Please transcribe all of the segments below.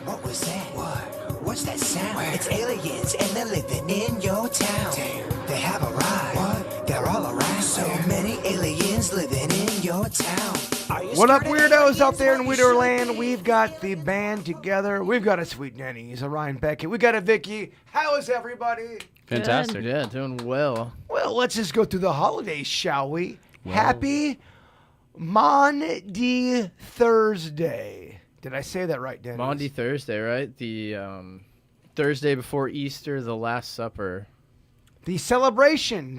What was that? What? What's that sound? Where? It's aliens and they're living in your town. Damn. They have arrived. What? They're all around. So many aliens living in your town. What up, weirdos out there in Wienerland? We've got the band together. We've got a sweet Denny. He's a Ryan Beckett. We got a Vickie. How is everybody? Fantastic. Good. Yeah, doing well. Well, let's just go through the holidays, shall we? Well. Happy Maundy Thursday. Did I say that right, Denny? Maundy Thursday, right? The Thursday before Easter, the Last Supper. The celebration,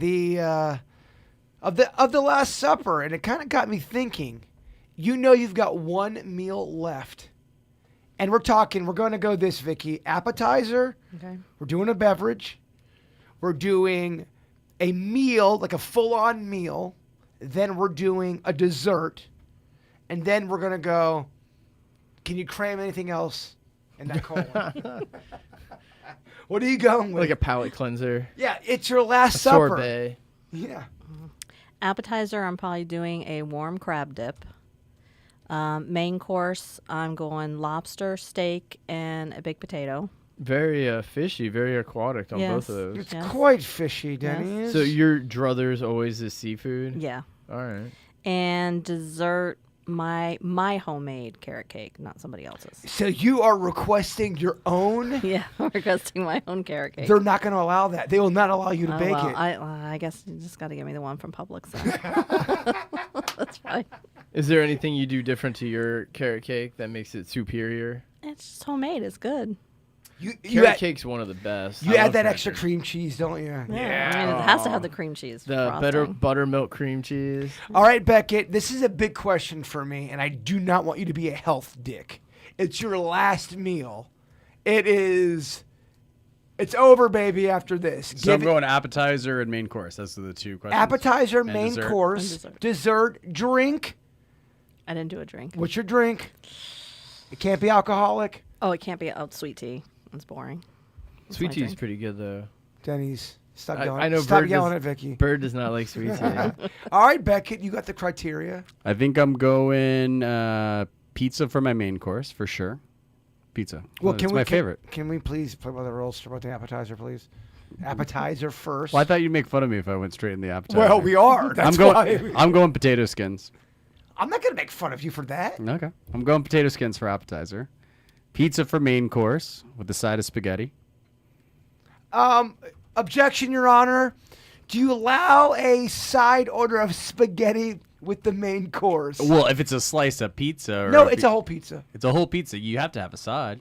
of the Last Supper, and it kind of got me thinking. You know you've got one meal left. And we're going to go this, Vickie. Appetizer. Okay. We're doing a beverage. We're doing a meal, like a full-on meal. Then we're doing a dessert. And then we're going to go, can you cram anything else in that colon? What are you going with? Like a palate cleanser. Yeah, it's your Last Supper. Sorbet. Yeah. Appetizer, I'm probably doing a warm crab dip. Main course, I'm going lobster, steak, and a baked potato. Very fishy, very aquatic on Yes. both of those. It's Yes. quite fishy, Denny. Yes. So your druthers always is seafood? Yeah. All right. And dessert, my homemade carrot cake, not somebody else's. So you are requesting your own? Yeah, I'm requesting my own carrot cake. They're not going to allow that. They will not allow you to Oh, bake well, it. I guess you just got to give me the one from Publix. That's fine. Is there anything you do different to your carrot cake that makes it superior? It's just homemade. It's good. You Carrot cake's one of the best. You I add love that carrot extra cake. cream cheese, don't you? I mean, it has to have the cream cheese. The frosting. buttermilk cream cheese. All right, Beckett, this is a big question for me, and I do not want you to be a health dick. It's your last meal. It's over, baby, after this. So I'm going appetizer and main course. Those are the two questions. Appetizer, And main dessert. course, And dessert, drink. I didn't do a drink. What's your drink? It can't be alcoholic. Oh, it can't be sweet tea. It's boring. That's Sweet my tea's drink. pretty good, though. Denny's, stop I yelling. know Stop Bird yelling does- at Vickie. Bird does not like sweet tea. All right, Beckett, you got the criteria. I think I'm going pizza for my main course for sure. Pizza. Well, It's my favorite. Can we please play by the rules about the appetizer, please? Appetizer first. Well, I thought you'd make fun of me if I went straight in the appetizer. Well, we are. That's why. I'm going potato skins. I'm not going to make fun of you for that. Okay. I'm going potato skins for appetizer. Pizza for main course with the side of spaghetti. Objection, Your Honor. Do you allow a side order of spaghetti with the main course? Well, if it's a slice of pizza. Or No, it's a whole pizza. It's a whole pizza. You have to have a side.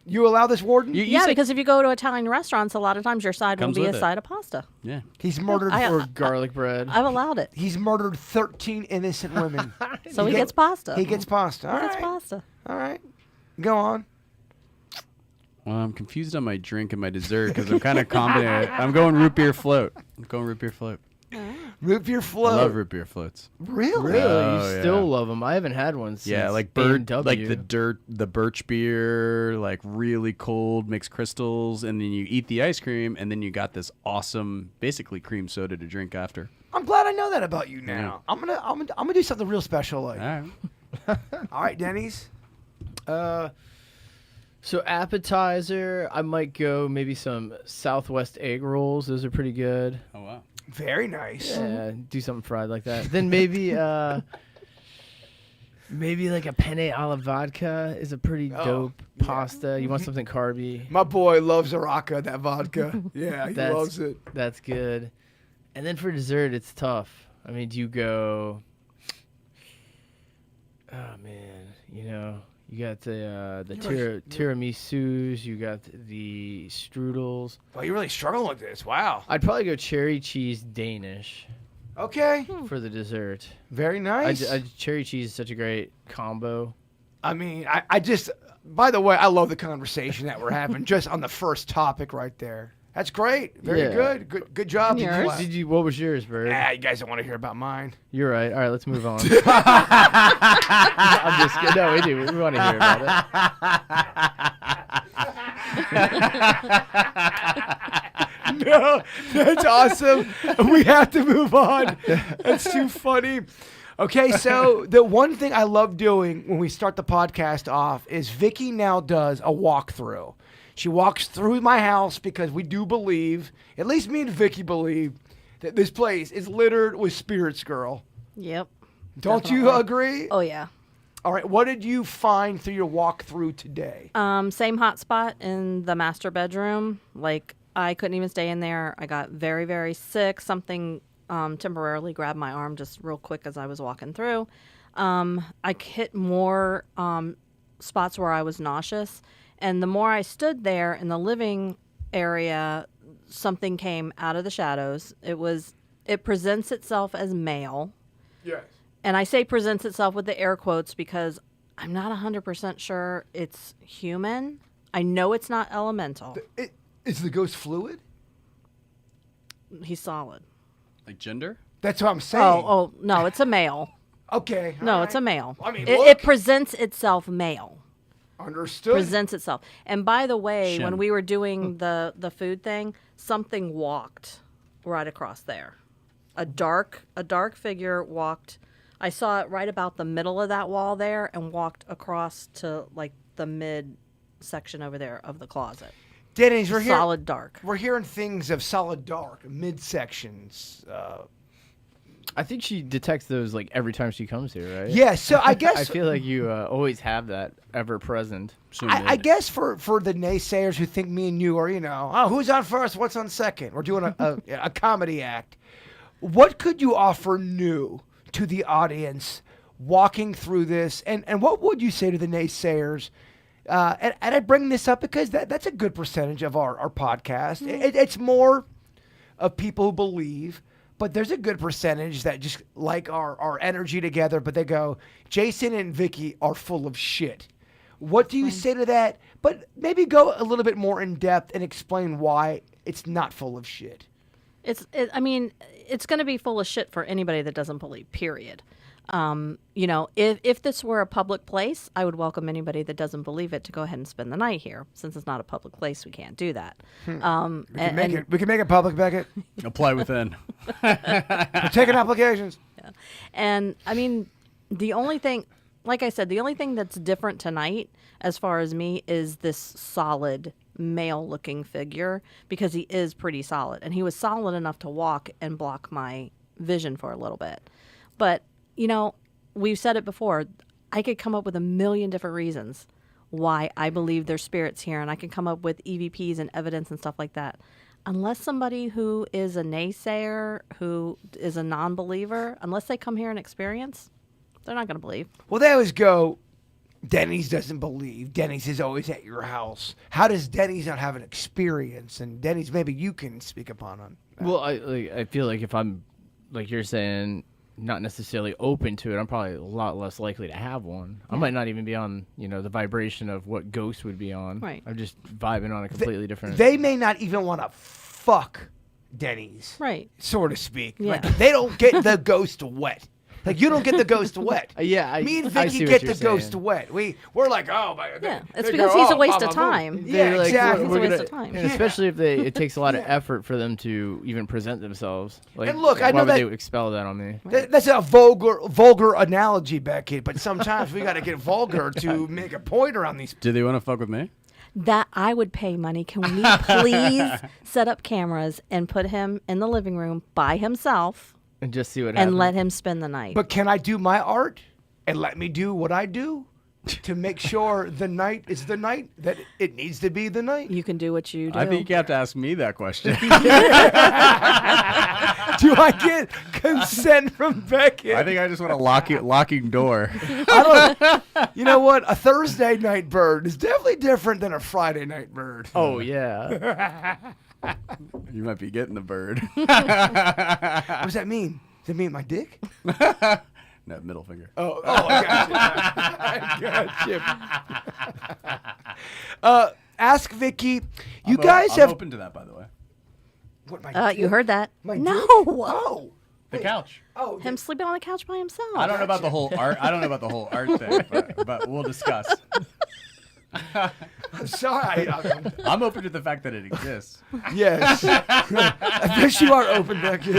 You allow this, Warden? You Yeah, said- because if you go to Italian restaurants, a lot of times your side will Comes be a with it. side of pasta. Yeah. He's murdered. Or garlic bread. I've allowed it. He's murdered 13 innocent women. So he gets pasta. He gets pasta. All He gets right. pasta. All right. Go on. Well, I'm confused on my drink and my dessert because I'm kind of combining it. I'm going root beer float. Root beer I float. love root beer floats. Really? Really? Oh, You yeah. still love them? I haven't had one since Yeah, like the birch beer, like really cold mixed crystals, and then you eat the ice cream, and then you got this awesome, basically cream soda to drink after. I'm glad I know that about you now. I'm gonna do something real special like. All right. All right, Denny's. So appetizer, I might go maybe some Southwest egg rolls. Those are pretty good. Oh wow. Very nice. Yeah, do something fried like that. Then maybe maybe like a penne alla vodka is a pretty dope pasta. You want something carby? My boy loves Araka, that vodka. Yeah, he loves it. That's good. And then for dessert, it's tough. I mean, do you go? Oh man, you got the tiramisus, you got the strudels. Well, you're really struggling with this. Wow. I'd probably go cherry cheese Danish Okay. for the dessert. Very nice. Cherry cheese is such a great combo. I mean, I just, by the way, I love the conversation that we're having just on the first topic right there. That's great. Very Yeah. good job. Yours? What was yours, Bird? You guys don't want to hear about mine. You're right. All right, let's move on. I'm just kidding. No, we do. We want to hear about it. No, that's awesome. We have to move on. That's too funny. Okay, so the one thing I love doing when we start the podcast off is Vickie now does a walkthrough. She walks through my house because we do believe, at least me and Vickie believe, that this place is littered with spirits, girl. Yep. Don't you Definitely. agree? Oh yeah. All right, what did you find through your walkthrough today? Same hot spot in the master bedroom. Like, I couldn't even stay in there. I got very, very sick. Something temporarily grabbed my arm just real quick as I was walking through. I hit more spots where I was nauseous. And the more I stood there in the living area, something came out of the shadows. It presents itself as male. Yes. And I say presents itself with the air quotes because I'm not 100% sure it's human. I know it's not elemental. Is the ghost fluid? He's solid. Like gender? That's what I'm saying. Oh, no, it's a male. Okay. No, all it's a right. male. I mean, it look. presents itself male. Understood. Presents itself. And by the way, when Shem. we were doing the food thing, something walked right across there. A dark figure walked. I saw it right about the middle of that wall there and walked across to like the mid section over there of the closet. Denny's, we're here. Solid dark. We're hearing things of solid dark, midsections. I think she detects those like every time she comes here, right? Yeah, so I guess I feel like you always have that ever present. I guess for the naysayers who think me and you are, oh, who's on first, what's on second? We're doing a comedy act. What could you offer new to the audience walking through this? And what would you say to the naysayers? And I bring this up because that's a good percentage of our podcast. It's more of people who believe, but there's a good percentage that just like our energy together, but they go, Jason and Vickie are full of shit. What do you say to that? But maybe go a little bit more in depth and explain why it's not full of shit. I mean, it's going to be full of shit for anybody that doesn't believe, period. If this were a public place, I would welcome anybody that doesn't believe it to go ahead and spend the night here. Since it's not a public place, we can't do that. We can make it public, Beckett. Apply within. We're taking applications. Yeah. And I mean, the only thing, like I said, the only thing that's different tonight, as far as me, is this solid male-looking figure, because he is pretty solid, and he was solid enough to walk and block my vision for a little bit. But we've said it before. I could come up with a million different reasons why I believe there's spirits here, and I can come up with EVPs and evidence and stuff like that. Unless somebody who is a naysayer, who is a non-believer, unless they come here and experience, they're not going to believe. Well, they always go, Denny's doesn't believe. Denny's is always at your house. How does Denny's not have an experience? And Denny's, maybe you can speak upon on that. Well, I feel like if I'm, like you're saying, not necessarily open to it, I'm probably a lot less likely to have one. I might not even be on, the vibration of what ghosts would be on. Right. I'm just vibing on a completely different. They may not even want to fuck Denny's, Right. so to speak. Yeah. Like, they don't get the ghost wet. Like, you don't get the ghost wet. Yeah, Me and I see Vickie what get you're the ghost saying. wet. We're like, oh my god. Yeah, it's They because go, he's a oh, waste blah, of blah, blah. time. Yeah, They're like, exactly. It's a waste of time. and especially if it takes a lot of Yeah. effort for them to even present themselves. Like, And look, I why know would that- they expel that on me? That's a vulgar analogy, Becky, but sometimes we got to get vulgar to make a point around these. Do they want to fuck with me? That I would pay money. Can we please set up cameras and put him in the living room by himself And just see what happens. and let him spend the night? But can I do my art and let me do what I do to make sure the night is the night that it needs to be the night? You can do what you do. I think you have to ask me that question. Do I get consent from Becky? I think I just want a locking door. You know what? A Thursday night bird is definitely different than a Friday night bird. Oh yeah. You might be getting the bird. What does that mean? Does it mean my dick? No, middle finger. Oh, I got you. I got you. Ask Vickie. You guys I'm have. open to that, by the way. What, my You dick? heard that? My No. dick? Oh. The couch. Oh. Him sleeping on the couch by himself. I don't know about the whole art. I don't know about the whole art thing, but we'll discuss. I'm sorry. I'm open to the fact that it exists. Yes. I bet you are open, Becky.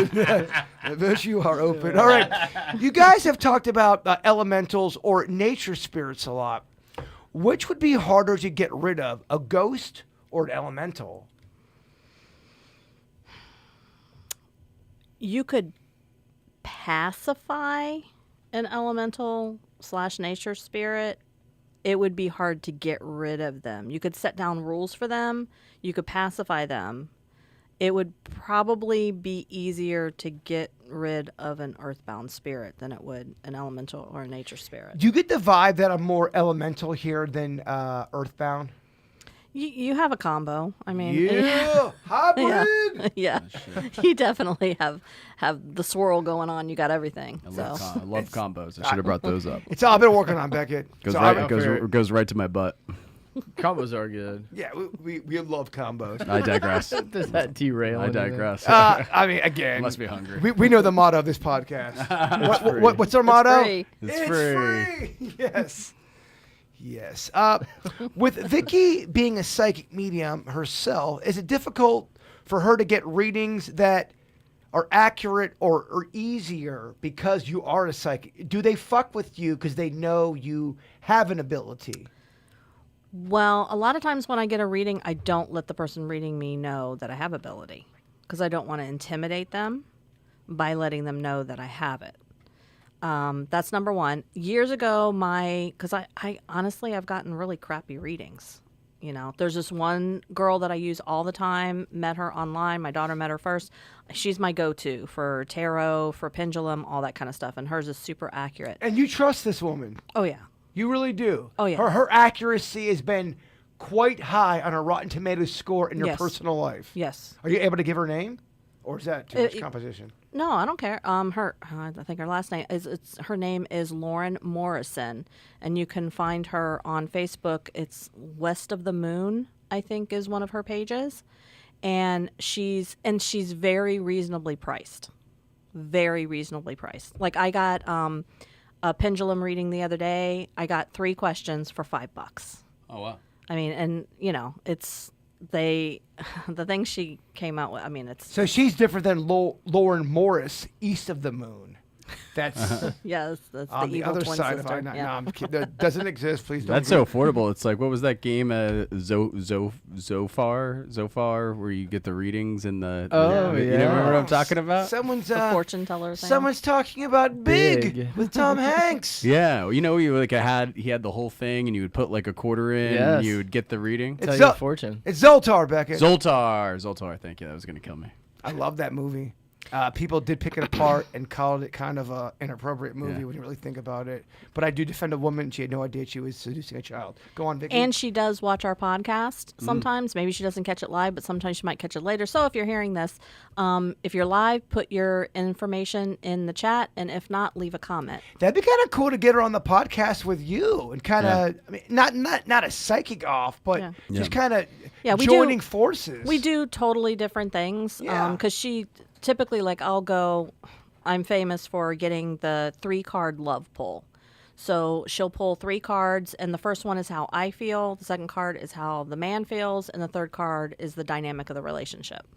I bet you are open. All right. You guys have talked about elementals or nature spirits a lot. Which would be harder to get rid of, a ghost or an elemental? You could pacify an elemental / nature spirit. It would be hard to get rid of them. You could set down rules for them. You could pacify them. It would probably be easier to get rid of an earthbound spirit than it would an elemental or a nature spirit. Do you get the vibe that I'm more elemental here than earthbound? You have a combo. I mean, Yeah, hybrid. yeah, you definitely have the swirl going on. You got everything. I So love combos. I should have brought those up. It's all I've been working on, Beckett. Goes So right, I- goes right to my butt. Combos are good. Yeah, we love combos. I digress. Does that derail? I anything? digress. I mean, again, Must be hungry. we know the motto of this podcast. free. What's our motto? free. It's free. Yes. Yes. With Vickie being a psychic medium herself, is it difficult for her to get readings that are accurate or easier because you are a psychic? Do they fuck with you because they know you have an ability? Well, a lot of times when I get a reading, I don't let the person reading me know that I have ability because I don't want to intimidate them by letting them know that I have it. That's number one. Years ago, because I honestly, I've gotten really crappy readings. You know, there's this one girl that I use all the time, met her online. My daughter met her first. She's my go-to for tarot, for pendulum, all that kind of stuff. And hers is super accurate. And you trust this woman. Oh, yeah. You really do. Oh, yeah. Her accuracy has been quite high on a Rotten Tomatoes score in your Yes. personal life. Yes. Are you able to give her name? Or is that too much It- composition? No, I don't care. I think her last name her name is Lauren Morrison, and you can find her on Facebook. It's West of the Moon, I think, is one of her pages, and she's very reasonably priced, very reasonably priced. Like I got a pendulum reading the other day. I got 3 questions for $5. Oh wow. I mean, and you know, the thing she came out with. I mean, it's So she's different than Lauren Morris, East of the Moon. That's yes, that's on the the evil other twin side sister. of I. Yeah. No, I'm kidding. That doesn't exist. Please don't. That's so affordable. It's like, what was that game, Zofar, where you get the readings and the. Oh, You yeah. know, remember what I'm talking about? Someone's The fortune teller thing. someone's talking about Big, Big. with Tom Hanks. Yeah, well, you know, he had the whole thing, and you would put like a quarter in, Yes. and you would get the reading. It's Tell Zo- you a fortune. It's Zoltar, Beckett. Zoltar. Thank you. That was gonna kill me. I love that movie. People did pick it apart and called it kind of an inappropriate movie Yeah. when you really think about it. But I do defend a woman. She had no idea she was seducing a child. Go on, Vickie. And she does watch our podcast Mm. sometimes. Maybe she doesn't catch it live, but sometimes she might catch it later. So if you're hearing this, if you're live, put your information in the chat, and if not, leave a comment. That'd be kind of cool to get her on the podcast with you and kind of, I mean, not a psychic off, but Yeah. just kind of we joining do- forces. We do totally different things. Yeah. Because she typically, like, I'm famous for getting the 3-card love pull. So she'll pull 3 cards, and the first one is how I feel, the second card is how the man feels, and the third card is the dynamic of the relationship.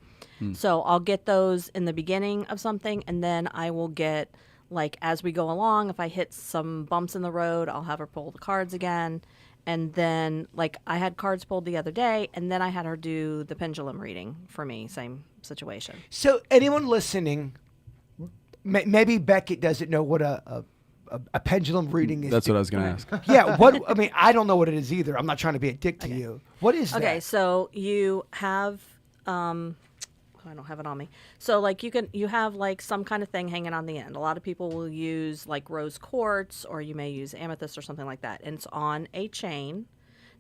So I'll get those in the beginning of something, and then I will get, like, as we go along, if I hit some bumps in the road, I'll have her pull the cards again. And then, like, I had cards pulled the other day, and then I had her do the pendulum reading for me, same situation. So anyone listening, maybe Beckett doesn't know what a pendulum reading is. That's what I was gonna ask. Yeah, I mean, I don't know what it is either. I'm not trying to be a dick to you. What is that? Okay, so you have, I don't have it on me. So, like, you have, like, some kind of thing hanging on the end. A lot of people will use, like, rose quartz, or you may use amethyst or something like that. And it's on a chain.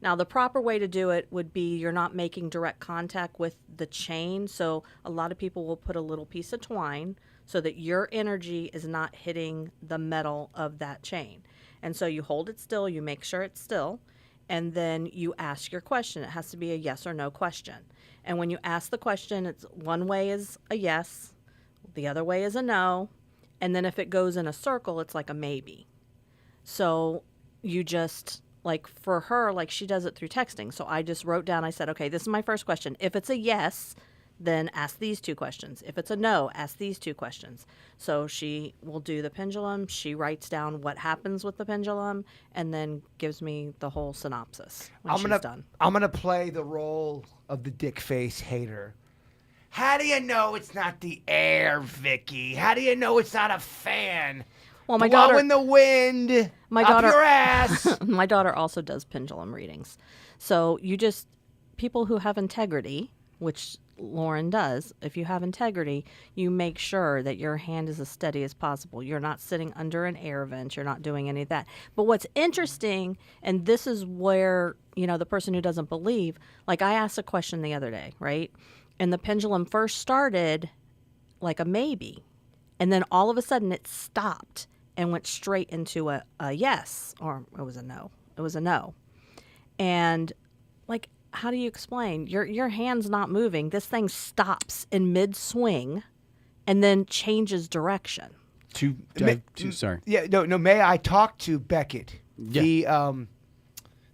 Now, the proper way to do it would be you're not making direct contact with the chain. So a lot of people will put a little piece of twine so that your energy is not hitting the metal of that chain. And so you hold it still, you make sure it's still, and then you ask your question. It has to be a yes or no question. And when you ask the question, it's one way is a yes, the other way is a no, and then if it goes in a circle, it's like a maybe. So you just, like for her, like she does it through texting. So I just wrote down, I said, okay, this is my first question. If it's a yes, then ask these 2 questions. If it's a no, ask these 2 questions. So she will do the pendulum. She writes down what happens with the pendulum and then gives me the whole synopsis when she's done. I'm going to play the role of the dick face hater. How do you know it's not the air, Vickie? How do you know it's not a fan? Well, my Blow daughter in the wind. My up daughter, your ass. my daughter also does pendulum readings. So people who have integrity, which Lauren does, if you have integrity, you make sure that your hand is as steady as possible. You're not sitting under an air vent. You're not doing any of that. But what's interesting, and this is where, the person who doesn't believe, like I asked a question the other day, right? And the pendulum first started like a maybe. And then all of a sudden it stopped and went straight into a yes, or it was a no. It was a no. And like, how do you explain? Your hand's not moving. This thing stops in mid-swing and then changes direction. Sorry. Yeah, no. May I talk to Beckett, Yeah.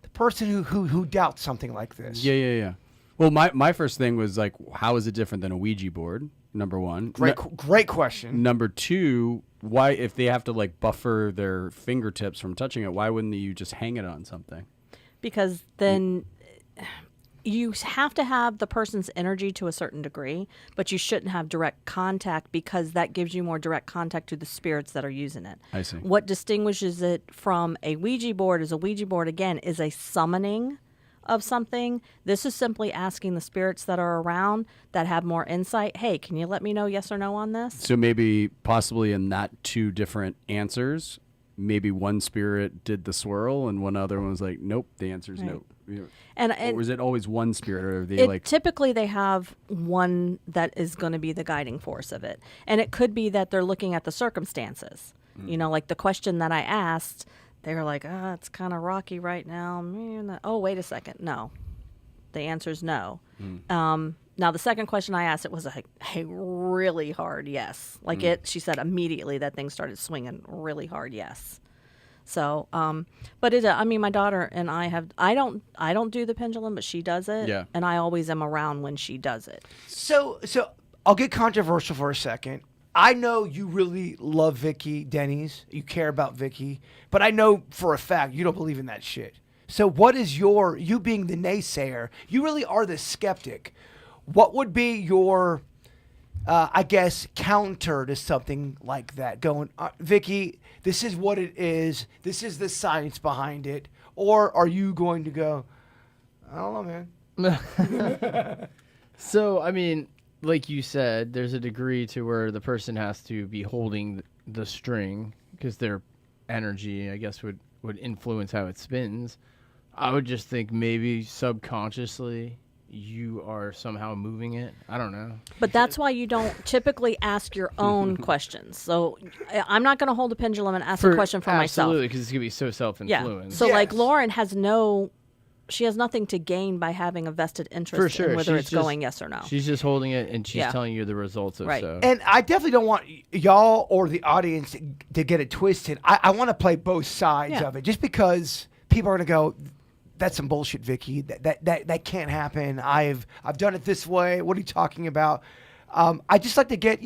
the person who doubts something like this? Yeah. Well, my first thing was like, how is it different than a Ouija board? Number one. Great question. Number two, why, if they have to like buffer their fingertips from touching it, why wouldn't you just hang it on something? Because then you have to have the person's energy to a certain degree, but you shouldn't have direct contact because that gives you more direct contact to the spirits that are using it. I see. What distinguishes it from a Ouija board is a Ouija board, again, is a summoning of something. This is simply asking the spirits that are around that have more insight, hey, can you let me know yes or no on this? So maybe possibly in that 2 different answers, maybe one spirit did the swirl and one other one was like, nope, the answer is Right. no. And or is it always one spirit, or are they typically they have one that is going to be the guiding force of it. And it could be that they're looking at the circumstances. Like the question that I asked, they were like, it's kind of rocky right now. Oh, wait a second. No. The answer is no. Now, the second question I asked, it was a really hard yes. She said immediately that thing started swinging really hard yes. So, but my daughter and I don't do the pendulum, but she does it. Yeah. And I always am around when she does it. So I'll get controversial for a second. I know you really love Vickie, Denny's. You care about Vickie. But I know for a fact you don't believe in that shit. So what is you being the naysayer, you really are the skeptic. What would be your, counter to something like that? Going, Vickie, this is what it is. This is the science behind it. Or are you going to go, I don't know, man. So, like you said, there's a degree to where the person has to be holding the string because their energy, I guess, would influence how it spins. I would just think maybe subconsciously you are somehow moving it. I don't know. But that's why you don't typically ask your own questions. So I'm not going to hold a pendulum and ask a question for myself. Absolutely, because it's going to be so self-influenced. So like Lauren she has nothing to gain by having a vested interest in whether it's going yes or no. She's just holding it and she's telling you the results of so. And I definitely don't want y'all or the audience to get it twisted. I want to play both sides of it just because people are going to go, that's some bullshit, Vickie. That can't happen. I've done it this way. What are you talking about? I just like to get,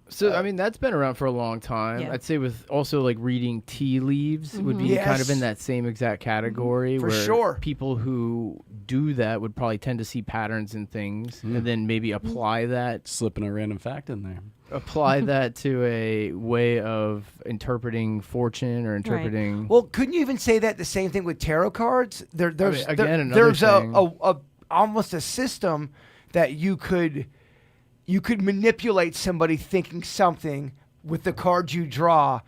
So, that's been around for a long time. Yeah. I'd say with also like reading tea leaves would be kind of in that same exact category. For where sure. People who do that would probably tend to see patterns in things and then maybe apply that. Slipping a random fact in there. Apply that to a way of interpreting fortune or interpreting. Right. Well, couldn't you even say that the same thing with tarot cards? There's almost a system that you could manipulate somebody thinking something with the cards you draw,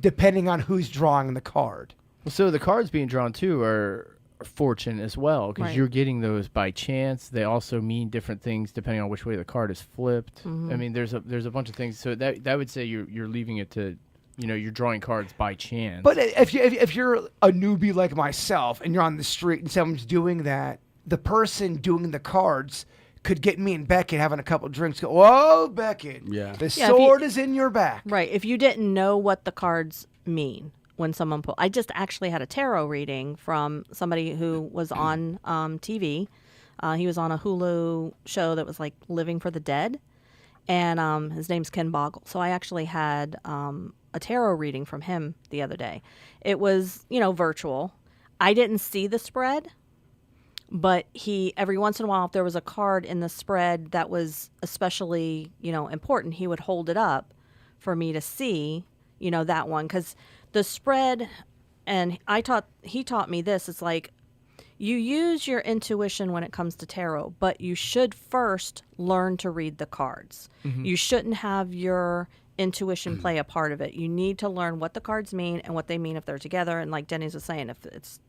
depending on who's drawing the card. Well, so the cards being drawn too are fortune as well, because you're getting those by chance. They also mean different things depending on which way the card is flipped. There's a bunch of things. So that would say you're leaving it to, you're drawing cards by chance. But if you're a newbie like myself and you're on the street and someone's doing that, the person doing the cards could get me and Beckett having a couple of drinks. Go, whoa, Beckett! Yeah, the sword is in your back. Right. If you didn't know what the cards mean, when someone I just actually had a tarot reading from somebody who was on TV. He was on a Hulu show that was like Living for the Dead, and his name's Ken Boggle. So I actually had a tarot reading from him the other day. It was, virtual. I didn't see the spread, but he, every once in a while, if there was a card in the spread that was especially, important, he would hold it up for me to see, that one. Because the spread, and he taught me this, it's like, you use your intuition when it comes to tarot, but you should first learn to read the cards. Mm-hmm. You shouldn't have your intuition play a part of it. You need to learn what the cards mean and what they mean if they're together. And like Denny's was saying, if it's,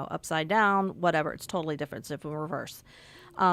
upside down, whatever, it's totally different if in reverse.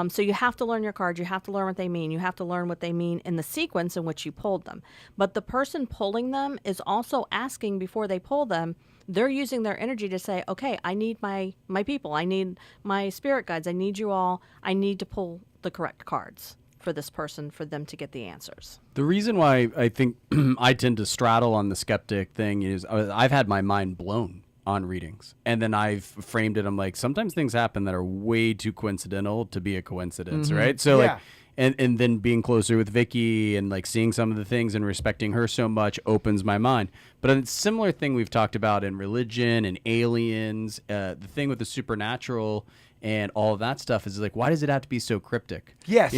So you have to learn your cards. You have to learn what they mean. You have to learn what they mean in the sequence in which you pulled them. But the person pulling them is also asking before they pull them. They're using their energy to say, okay, I need my people. I need my spirit guides. I need you all. I need to pull the correct cards for this person for them to get the answers. The reason why I think I tend to straddle on the skeptic thing is I've had my mind blown on readings. And then I've framed it. I'm like, sometimes things happen that are way too coincidental to be a coincidence, right? So like, and then being closer with Vickie and like seeing some of the things and respecting her so much opens my mind. But a similar thing we've talked about in religion and aliens, the thing with the supernatural and all of that stuff is like, why does it have to be so cryptic? Yes.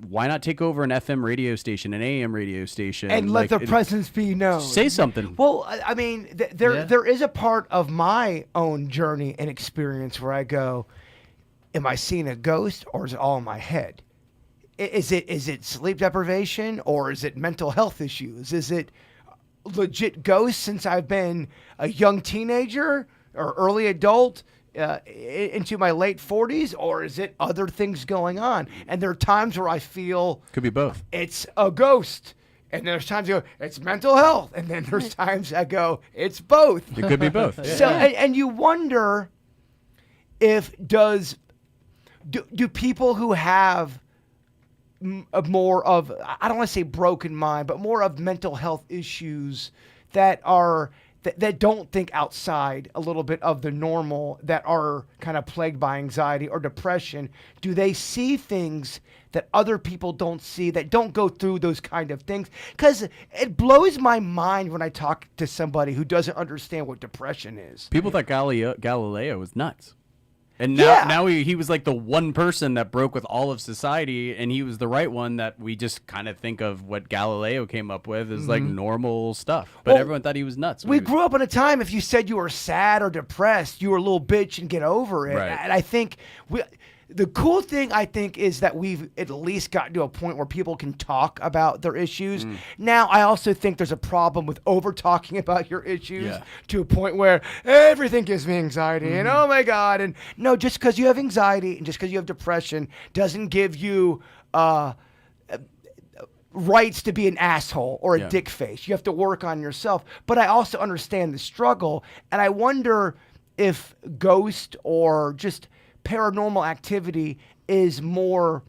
Why not take over an FM radio station, an AM radio station, and let their presence be known? Say something. Well, I mean, there is a part of my own journey and experience where I go, am I seeing a ghost or is it all in my head? Is it sleep deprivation or is it mental health issues? Is it legit ghosts since I've been a young teenager or early adult? Into my late 40s, or is it other things going on? And there are times where I feel could be both. It's a ghost, and there's times I go, it's mental health, and then there's times I go, it's both. It could be both. Yeah. So, and you wonder if do people who have more of, I don't want to say broken mind, but more of mental health issues that don't think outside a little bit of the normal, that are kind of plagued by anxiety or depression, do they see things that other people don't see, that don't go through those kind of things? Because it blows my mind when I talk to somebody who doesn't understand what depression is. People thought Galileo was nuts. And now he was like the one person that broke with all of society, and he was the right one that we just kind of think of what Galileo came up with as like normal stuff. But everyone thought he was nuts. We grew up in a time, if you said you were sad or depressed, you were a little bitch and get over it. Right. And I think the cool thing, I think, is that we've at least gotten to a point where people can talk about their issues. Now, I also think there's a problem with over-talking about your issues to a point where everything gives me anxiety and oh my God. And no, just because you have anxiety and just because you have depression doesn't give you rights to be an asshole or a dick face. You have to work on yourself. But I also understand the struggle. And I wonder if ghost or just paranormal activity is more,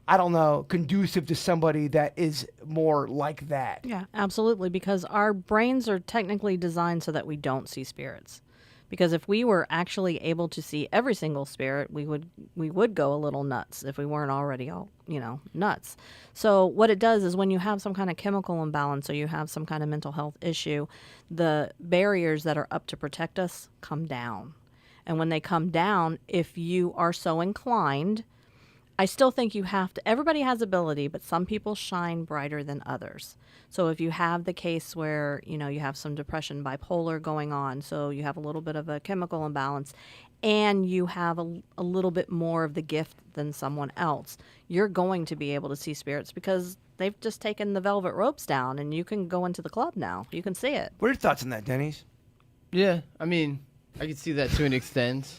I don't know, conducive to somebody that is more like that. Yeah, absolutely, because our brains are technically designed so that we don't see spirits. Because if we were actually able to see every single spirit, we would go a little nuts if we weren't already all, nuts. So what it does is when you have some kind of chemical imbalance or you have some kind of mental health issue, the barriers that are up to protect us come down. And when they come down, if you are so inclined, I still think you have to, everybody has ability, but some people shine brighter than others. So if you have the case where, you have some depression, bipolar going on, so you have a little bit of a chemical imbalance, and you have a little bit more of the gift than someone else, you're going to be able to see spirits because they've just taken the velvet ropes down and you can go into the club now. You can see it. What are your thoughts on that, Denny's? Yeah, I mean, I can see that to an extent.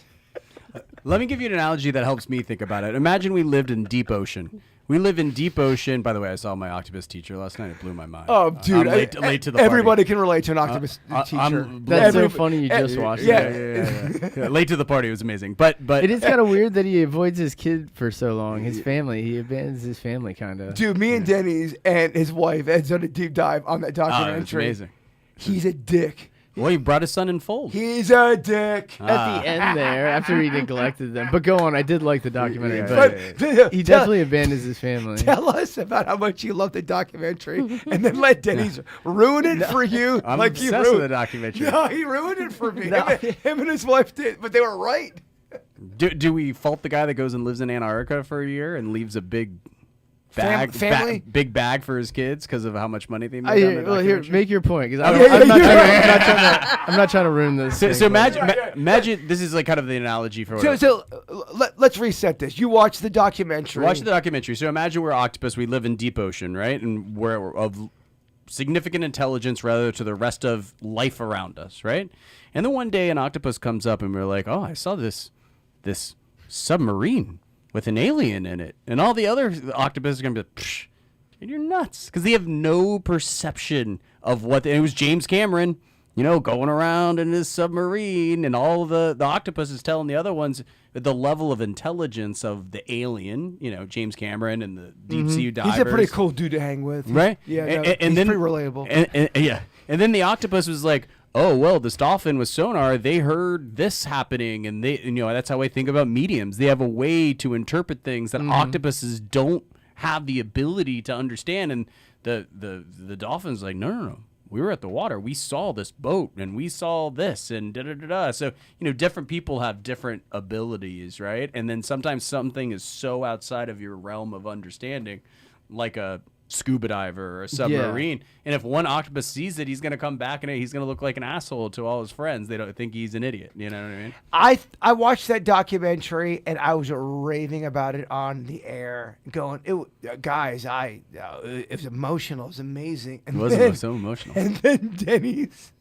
Let me give you an analogy that helps me think about it. Imagine we lived in deep ocean. We live in deep ocean. By the way, I saw my octopus teacher last night. It blew my mind. Oh, dude. I'm late to the party. Everybody can relate to an octopus teacher. That's so funny you just watched it. Yeah. Late to the party. It was amazing. But it is kind of weird that he avoids his kid for so long. His family. He abandons his family, kind of. Dude, me and Denny's and his wife had done a deep dive on that documentary. It's amazing. He's a dick. Well, he brought his son in fold. He's a dick. At the end there, after he neglected them. But go on, I did like the documentary, But but he definitely abandons his family. Tell us about how much you love the documentary, and then let Denny's ruin it for you. I'm like you obsessed with ruined the documentary. No, he ruined it for me. No. Him and his wife did, but they were right. Do we fault the guy that goes and lives in Antarctica for a year and leaves a big bag, family? big bag for his kids because of how much money they made? On the Well, here, documentary? make your point, because Yeah, I'm not trying to ruin this. So thing, imagine, imagine this is like kind of the analogy for. Let's reset this. You watched the documentary. Watch the documentary. So imagine we're octopus. We live in deep ocean, right? And we're of significant intelligence rather to the rest of life around us, right? And then one day an octopus comes up and we're like, oh, I saw this submarine with an alien in it. And all the other octopuses are going to be like, psh, you're nuts. Because they have no perception of what... it was James Cameron, going around in his submarine, and all the octopuses telling the other ones the level of intelligence of the alien, James Cameron and the deep sea divers. He's a pretty cool dude to hang with. Right? Yeah, and he's then, pretty relatable. Yeah. And then the octopus was like, oh, well, this dolphin with sonar, they heard this happening, and that's how I think about mediums. They have a way to interpret things that octopuses don't have the ability to understand. And the dolphin's like, no. We were at the water. We saw this boat, and we saw this, and da-da-da-da. So, different people have different abilities, right? And then sometimes something is so outside of your realm of understanding, like a scuba diver or a submarine. And if one octopus sees it, he's going to come back and he's going to look like an asshole to all his friends. They don't think he's an idiot. You know what I mean? I watched that documentary and I was raving about it on the air, going, guys, it was emotional. It was amazing. And It wasn't so emotional. And then Denny's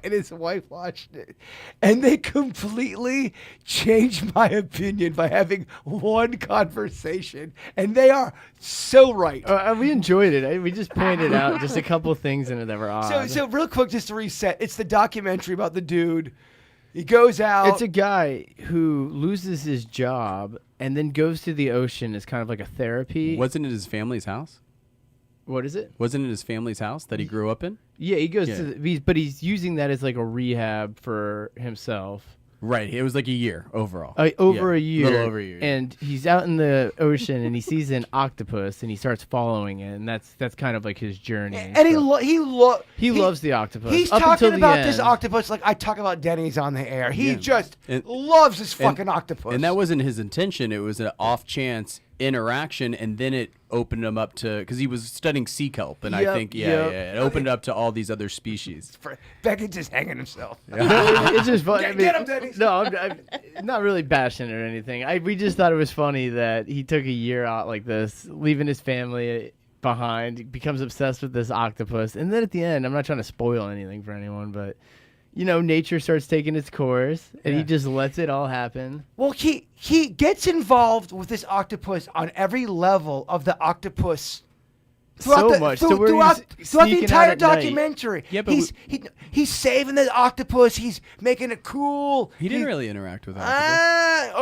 and his wife watched it, and they completely changed my opinion by having one conversation, and they are so right. We enjoyed it. We just pointed out just a couple things in it that were odd. So real quick, just to reset, it's the documentary about the dude. He goes out. It's a guy who loses his job and then goes to the ocean as kind of like a therapy. Wasn't it his family's house? What is it? Wasn't it his family's house that he grew up in? Yeah, he goes to but he's using that as like a rehab for himself. Right. It was like a year overall. Over a year. A little over a year. And he's out in the ocean and he sees an octopus and he starts following it, and that's kind of like his journey. And he loves the octopus. He's up talking until the about end. this octopus like I talk about Denny's on the air. He just And- loves this fucking octopus. And that wasn't his intention. It was an off chance interaction, and then it opened him up to, because he was studying sea kelp, and I think it opened up to all these other species. Beckett's just hanging himself. It's just fun. Get him, Denny. No, I'm not really bashing it or anything. We just thought it was funny that he took a year out like this, leaving his family behind, becomes obsessed with this octopus, and then at the end, I'm not trying to spoil anything for anyone, but nature starts taking its course, and he just lets it all happen. Well, he gets involved with this octopus on every level of the octopus. Throughout the entire documentary. Yeah, but he's saving the octopus. He's making it cool. He didn't really interact with octopus.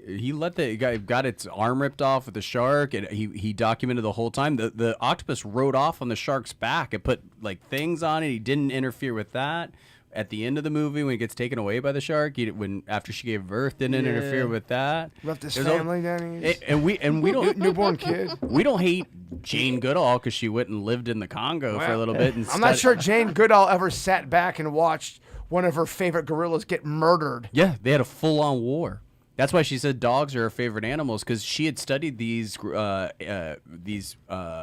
He let the guy got its arm ripped off with the shark, and he documented the whole time. The octopus rode off on the shark's back and put like things on it. He didn't interfere with that. At the end of the movie, when it gets taken away by the shark, after she gave birth, didn't interfere with that. Left his family, Denny. And we don't Newborn kid. we don't hate Jane Goodall because she went and lived in the Congo for a little bit. And I'm not sure Jane Goodall ever sat back and watched one of her favorite gorillas get murdered. Yeah, they had a full-on war. That's why she said dogs are her favorite animals, because she had studied these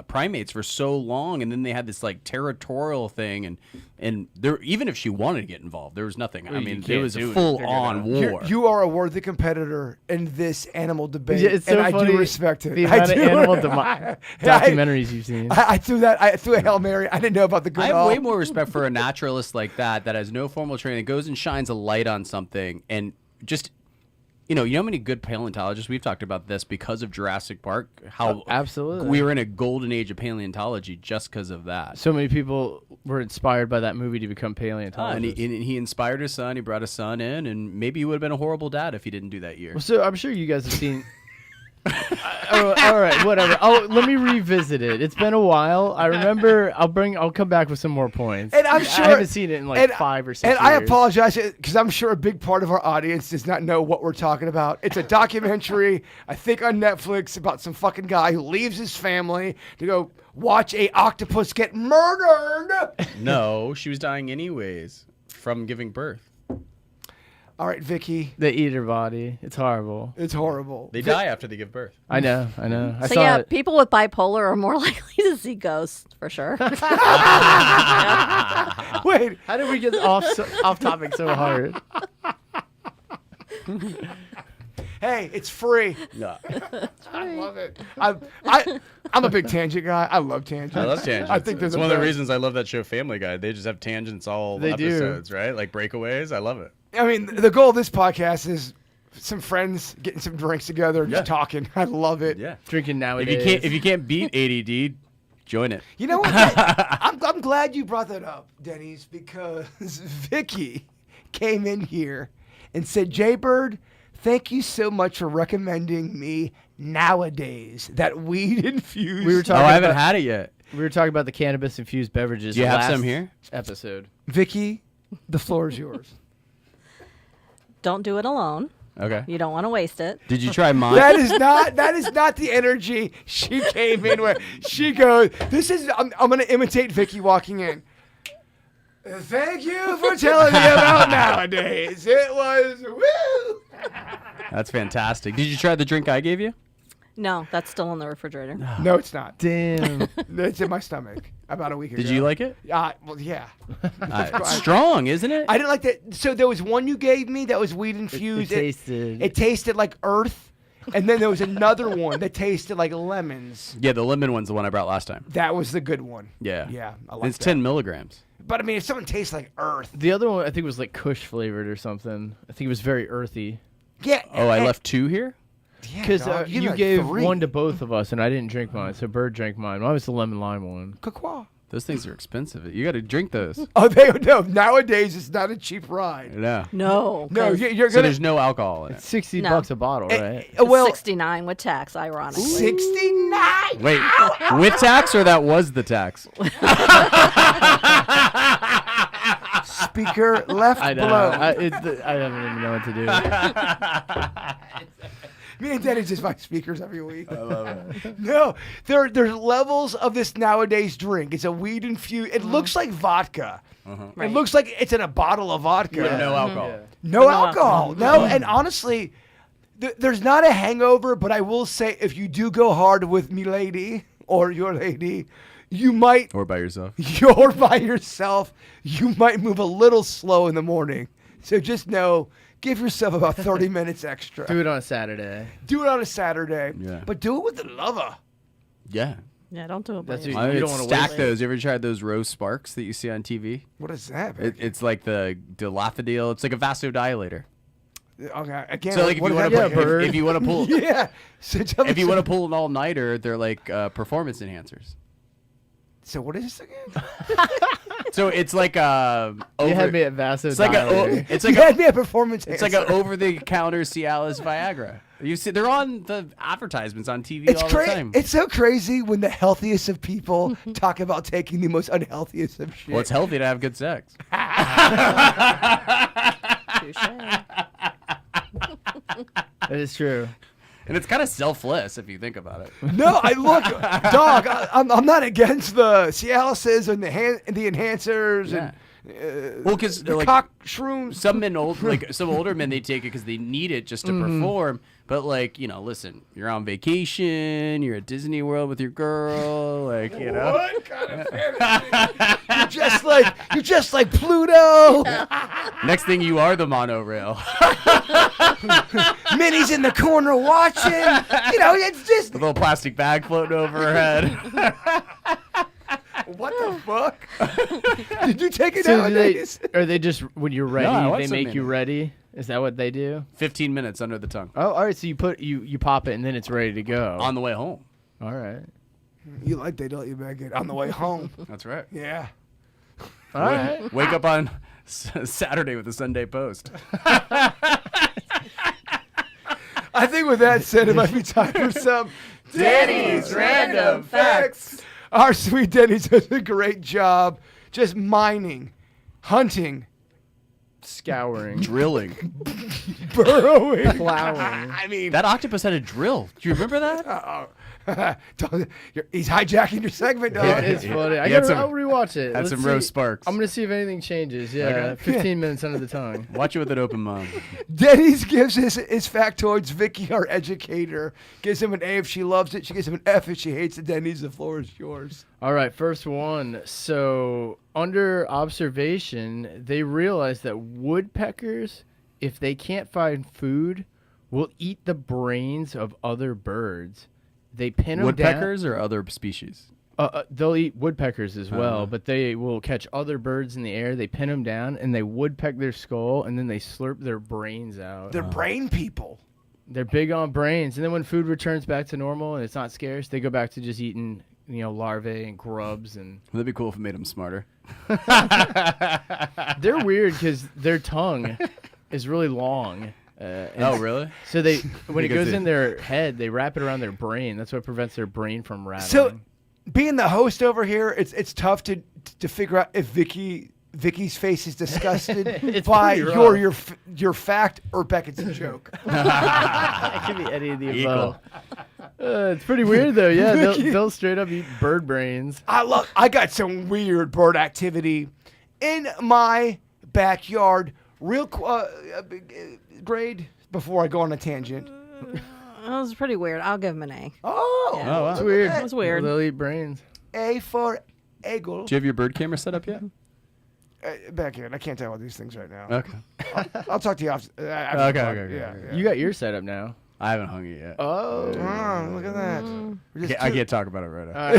primates for so long, and then they had this like territorial thing, and there, even if she wanted to get involved, there was nothing. I mean, it was a full-on war. You are a worthy competitor in this animal debate, Yeah, it's so and funny I do respect it. the I amount of do. animal documentaries you've seen. I threw a Hail Mary. I didn't know about the I Goodall. have way more respect for a naturalist like that has no formal training, that goes and shines a light on something, and just. You know how many good paleontologists, we've talked about this because of Jurassic Park, how absolutely we were in a golden age of paleontology just because of that. So many people were inspired by that movie to become paleontologists. And he inspired his son, he brought his son in, and maybe he would have been a horrible dad if he didn't do that year. Well, so I'm sure you guys have seen Oh, all right, whatever. Oh, let me revisit it. It's been a while. I remember. I'll come back with some more points. And I'm sure I haven't seen it in like 5 or 6 years. And I apologize because I'm sure a big part of our audience does not know what we're talking about. It's a documentary, I think, on Netflix about some fucking guy who leaves his family to go watch a octopus get murdered. No, she was dying anyways from giving birth. All right, Vickie. They eat her body. It's horrible. It's horrible. They die after they give birth. I know. I So saw yeah, it. people with bipolar are more likely to see ghosts for sure. Wait. How did we get off topic so hard? Hey, it's free. No. I love it. I'm a big tangent guy. I love tangents. I love tangents. I think there's it's one of the reasons I love that show Family Guy. They just have tangents all They do. episodes, right? Like breakaways. I love it. I mean, the goal of this podcast is some friends getting some drinks together and just Yeah. talking. I love it. Yeah. Drinking If nowadays. you can't beat ADD, join it. You know what? I'm glad you brought that up, Denny's, because Vickie came in here and said, Jaybird, thank you so much for recommending me nowadays that weed infused. We were Oh, talking I haven't about, had it yet. we were talking about the cannabis infused beverages. Do you have last some here? Episode. Vickie, the floor is yours. Don't do it alone. Okay. You don't want to waste it. Did you try mine? That is not the energy she came in with. She goes, I'm going to imitate Vickie walking in. Thank you for telling me about nowadays. It was woo. That's fantastic. Did you try the drink I gave you? No, that's still in the refrigerator. No, it's not. Damn. It's in my stomach about a week ago. Did you like it? Well, yeah. It's strong, isn't it? I didn't like that. So there was one you gave me that was weed infused. It tasted like earth. And then there was another one that tasted like lemons. Yeah, the lemon one's the one I brought last time. That was the good one. Yeah. Yeah, I like It's that. 10 milligrams. But I mean, if something tastes like earth. The other one I think was like Kush flavored or something. I think it was very earthy. Yeah. Oh, I left 2 here? Yeah, Because dog, you like gave 3. one to both of us, and I didn't drink mine. So Bird drank mine. Mine was the lemon lime one. Каква? Those things are expensive. You got to drink those. Oh, they no. Nowadays, it's not a cheap ride. No. No. No, 'cause you're So gonna. there's no alcohol in it. It's $60 No. a bottle, right? it's well, 69 with tax, ironically. 69. Wait, with tax or that was the tax? Speaker left I know. below. I don't even know what to do. Me and Denny just buy speakers every week. I love it. No, there's levels of this nowadays drink. It's a weed infused. It looks like vodka. Right. It looks like it's in a bottle of vodka. With no alcohol. Yeah. No alcohol. No, and honestly, there's not a hangover. But I will say, if you do go hard with me lady or your lady, you might. Or by yourself. You're by yourself. You might move a little slow in the morning. So just know, give yourself about 30 minutes extra. Do it on a Saturday. Do it on a Saturday. Yeah. But do it with the lover. Yeah. Yeah, don't do it by That's yourself. You I don't wanna stack waste those. You ever tried those rose sparks that you see on TV? What is that? Vic? It's like the dilaphodil. It's like a vasodilator. Okay. Again, So like if what you does want to that Yeah, bird. if you want to pull yeah. So tell me if you want to some- pull an all nighter, they're like performance enhancers. So what is this again? So it's like You had me at Vasodilator. it's like a it's like you had me a performance. it's like an over the counter Cialis Viagra. You see, they're on the advertisements on TV It's all the crazy. time. It's so crazy when the healthiest of people talk about taking the most unhealthiest of shit. Well, it's healthy to have good sex. Touche. That is true. And it's kind of selfless if you think about it. No, I look, dog. I'm not against the Cialises and the enhancers and Well, because the like cock shrooms. some men some older men, they take it because they need it just to perform. But like, you know, listen, you're on vacation, you're at Disney World with your girl, like, you know. What kind of fantasy? You're just like Pluto. Next thing you are the monorail. Minnie's in the corner watching. You know, it's just The little plastic bag floating over her head. what the fuck? Did you take it So nowadays? are they just when you're ready? I want they some make in you it. ready. Is that what they do? 15 minutes under the tongue. Oh, all right. So you pop it and then it's ready to go. On the way home. All right. You like they don't you back it on the way home? That's right. Yeah. All right. Wake up on Saturday with the Sunday Post. I think with that said, it might be time for some Denny's Random Facts. Our sweet Denny does a great job just mining, hunting, Scouring. Drilling. burrowing. Plowing. I mean, That octopus had a drill. Do you remember that? he's hijacking your segment, dog. It's funny. Had I'll rewatch it. Had Let's some see. roast sparks. I'm gonna see if anything changes. Yeah, Okay. 15 minutes under the tongue. Watch it with an open mind. Denny's gives his factoids. Vickie, our educator, gives him an A if she loves it. She gives him an F if she hates it. Denny's, the floor is yours. All right, first one. So, under observation, they realized that woodpeckers, if they can't find food, will eat the brains of other birds. They pin them Woodpeckers or other species? down. They'll eat woodpeckers as well, Uh-huh. but they will catch other birds in the air. They pin them down, and they woodpeck their skull, and then they slurp their brains out. They're brain people. They're big on brains. And then when food returns back to normal and it's not scarce, they go back to just eating, larvae and grubs. And That'd be cool if it made them smarter. they're weird because their tongue is really long. Oh, really? So when it Because goes it- in their head, they wrap it around their brain. That's what prevents their brain from rattling. So, being the host over here, it's tough to figure out if Vickie's face is disgusted It's by pretty rough. your fact or Beckett's joke. it could be any of the Equal. above. It's pretty weird though. Yeah, they'll straight up eat bird brains. I got some weird bird activity in my backyard. Real grade before I go on a tangent. That was pretty weird. I'll give him an A. Oh, Yeah. wow. It's weird. That was weird. They'll eat brains. A for eagle. Do you have your bird camera set up yet? Backyard. I can't tell all these things right now. Okay. I'll talk to you after. Okay. Yeah. You got yours set up now. I haven't hung it yet. Oh. Oh, look at that. We're just I two- can't talk about it right now.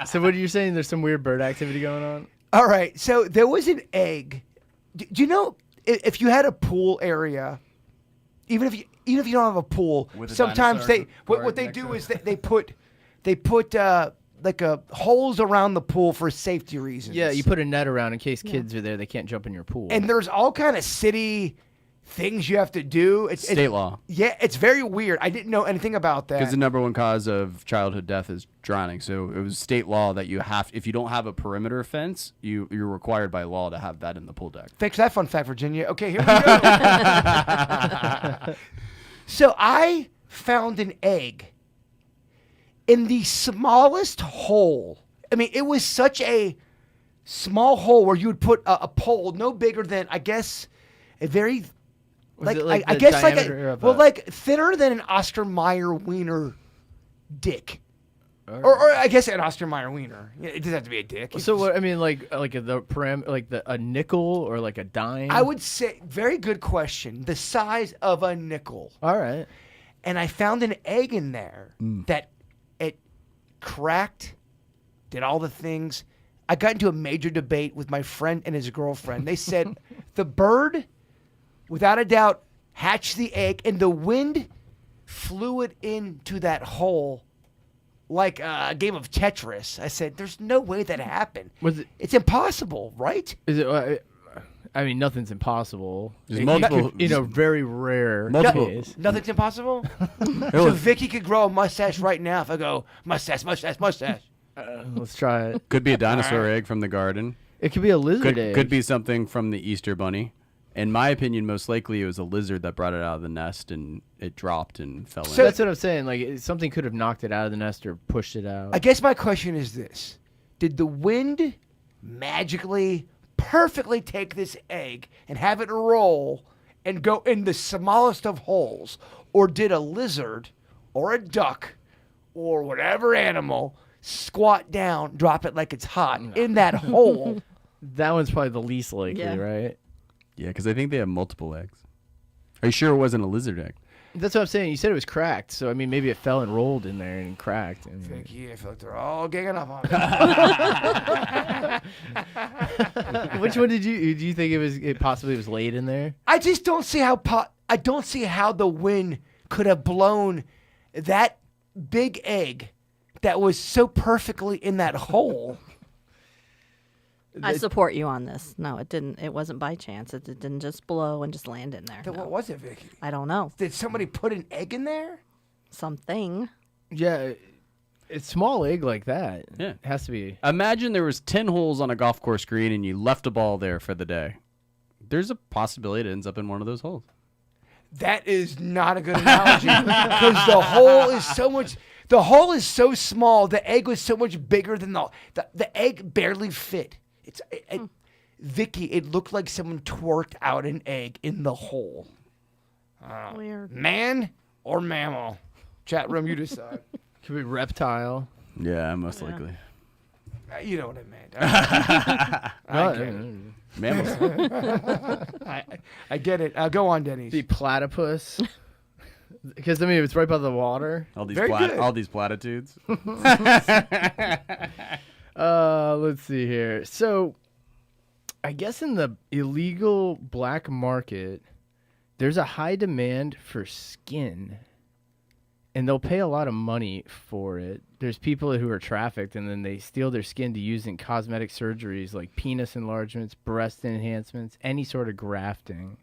So what are you saying? There's some weird bird activity going on? All right. So there was an egg. Do you know if you had a pool area, even if you don't have a pool, With a sometimes dinosaur what they next do to is they put holes around the pool for safety reasons. Yeah, you put a net around in case kids are there. They can't jump in your pool. And there's all kind of city things you have to do. It's State law. Yeah, it's very weird. I didn't know anything about that. Because the number one cause of childhood death is drowning. So it was state law that if you don't have a perimeter fence, you're required by law to have that in the pool deck. Thanks for that fun fact, Virginia. Okay, here we go. So I found an egg in the smallest hole. I mean, it was such a small hole where you would put a pole no bigger than, I guess, a very, Was it I the guess like diameter of like thinner than an Oscar Mayer wiener dick. Or I guess an Oscar Mayer wiener. It doesn't have to be a dick. It's So just- what I mean, like a nickel or like a dime. I would say, very good question. The size of a nickel. All right. And I found an egg in there that it cracked, did all the things. I got into a major debate with my friend and his girlfriend. They said the bird, without a doubt, hatched the egg, and the wind flew it into that hole like a game of Tetris. I said, there's no way that happened. Was it? It's impossible, right? Is it? I mean, nothing's impossible. There's multiple- very rare Multiple- case. Nothing's impossible? So Vickie could grow a mustache right now if I go, mustache. Let's try it. Could be a dinosaur egg from the garden. It could be a lizard egg. Could be something from the Easter Bunny. In my opinion, most likely it was a lizard that brought it out of the nest and it dropped and fell So in. that's what I'm saying. Like something could have knocked it out of the nest or pushed it out. I guess my question is this. Did the wind magically, perfectly take this egg and have it roll and go in the smallest of holes? Or did a lizard or a duck or whatever animal squat down, drop it like it's hot in that hole? That one's probably the least likely, Yeah. right? Yeah, because I think they have multiple eggs. Are you sure it wasn't a lizard egg? That's what I'm saying. You said it was cracked, so I mean, maybe it fell and rolled in there and cracked. I mean, Vickie, I feel like they're all ganging up on me. which one do you think it was? It possibly was laid in there. I just don't see how I don't see how the wind could have blown that big egg that was so perfectly in that hole. I support you on this. No, it didn't. It wasn't by chance. It didn't just blow and just land in there. Then No. what was it, Vicky? I don't know. Did somebody put an egg in there? Something. Yeah, it's small egg like that. Yeah. It has to be. Imagine there was 10 holes on a golf course green and you left a ball there for the day. There's a possibility it ends up in one of those holes. That is not a good analogy because the hole is so much. The hole is so small. The egg was so much bigger than the egg barely fit. Vicky, it looked like someone twerked out an egg in the hole. Weird. Man or mammal? Chat room, you decide. Could be reptile. Yeah, most likely. You know what I meant. I get it. Mammals. I get it. Go on, Denny. The platypus. Because I mean, it's right by the water. All these Very good. all these platitudes. Let's see here. So, I guess in the illegal black market, there's a high demand for skin, and they'll pay a lot of money for it. There's people who are trafficked, and then they steal their skin to use in cosmetic surgeries like penis enlargements, breast enhancements, any sort of grafting.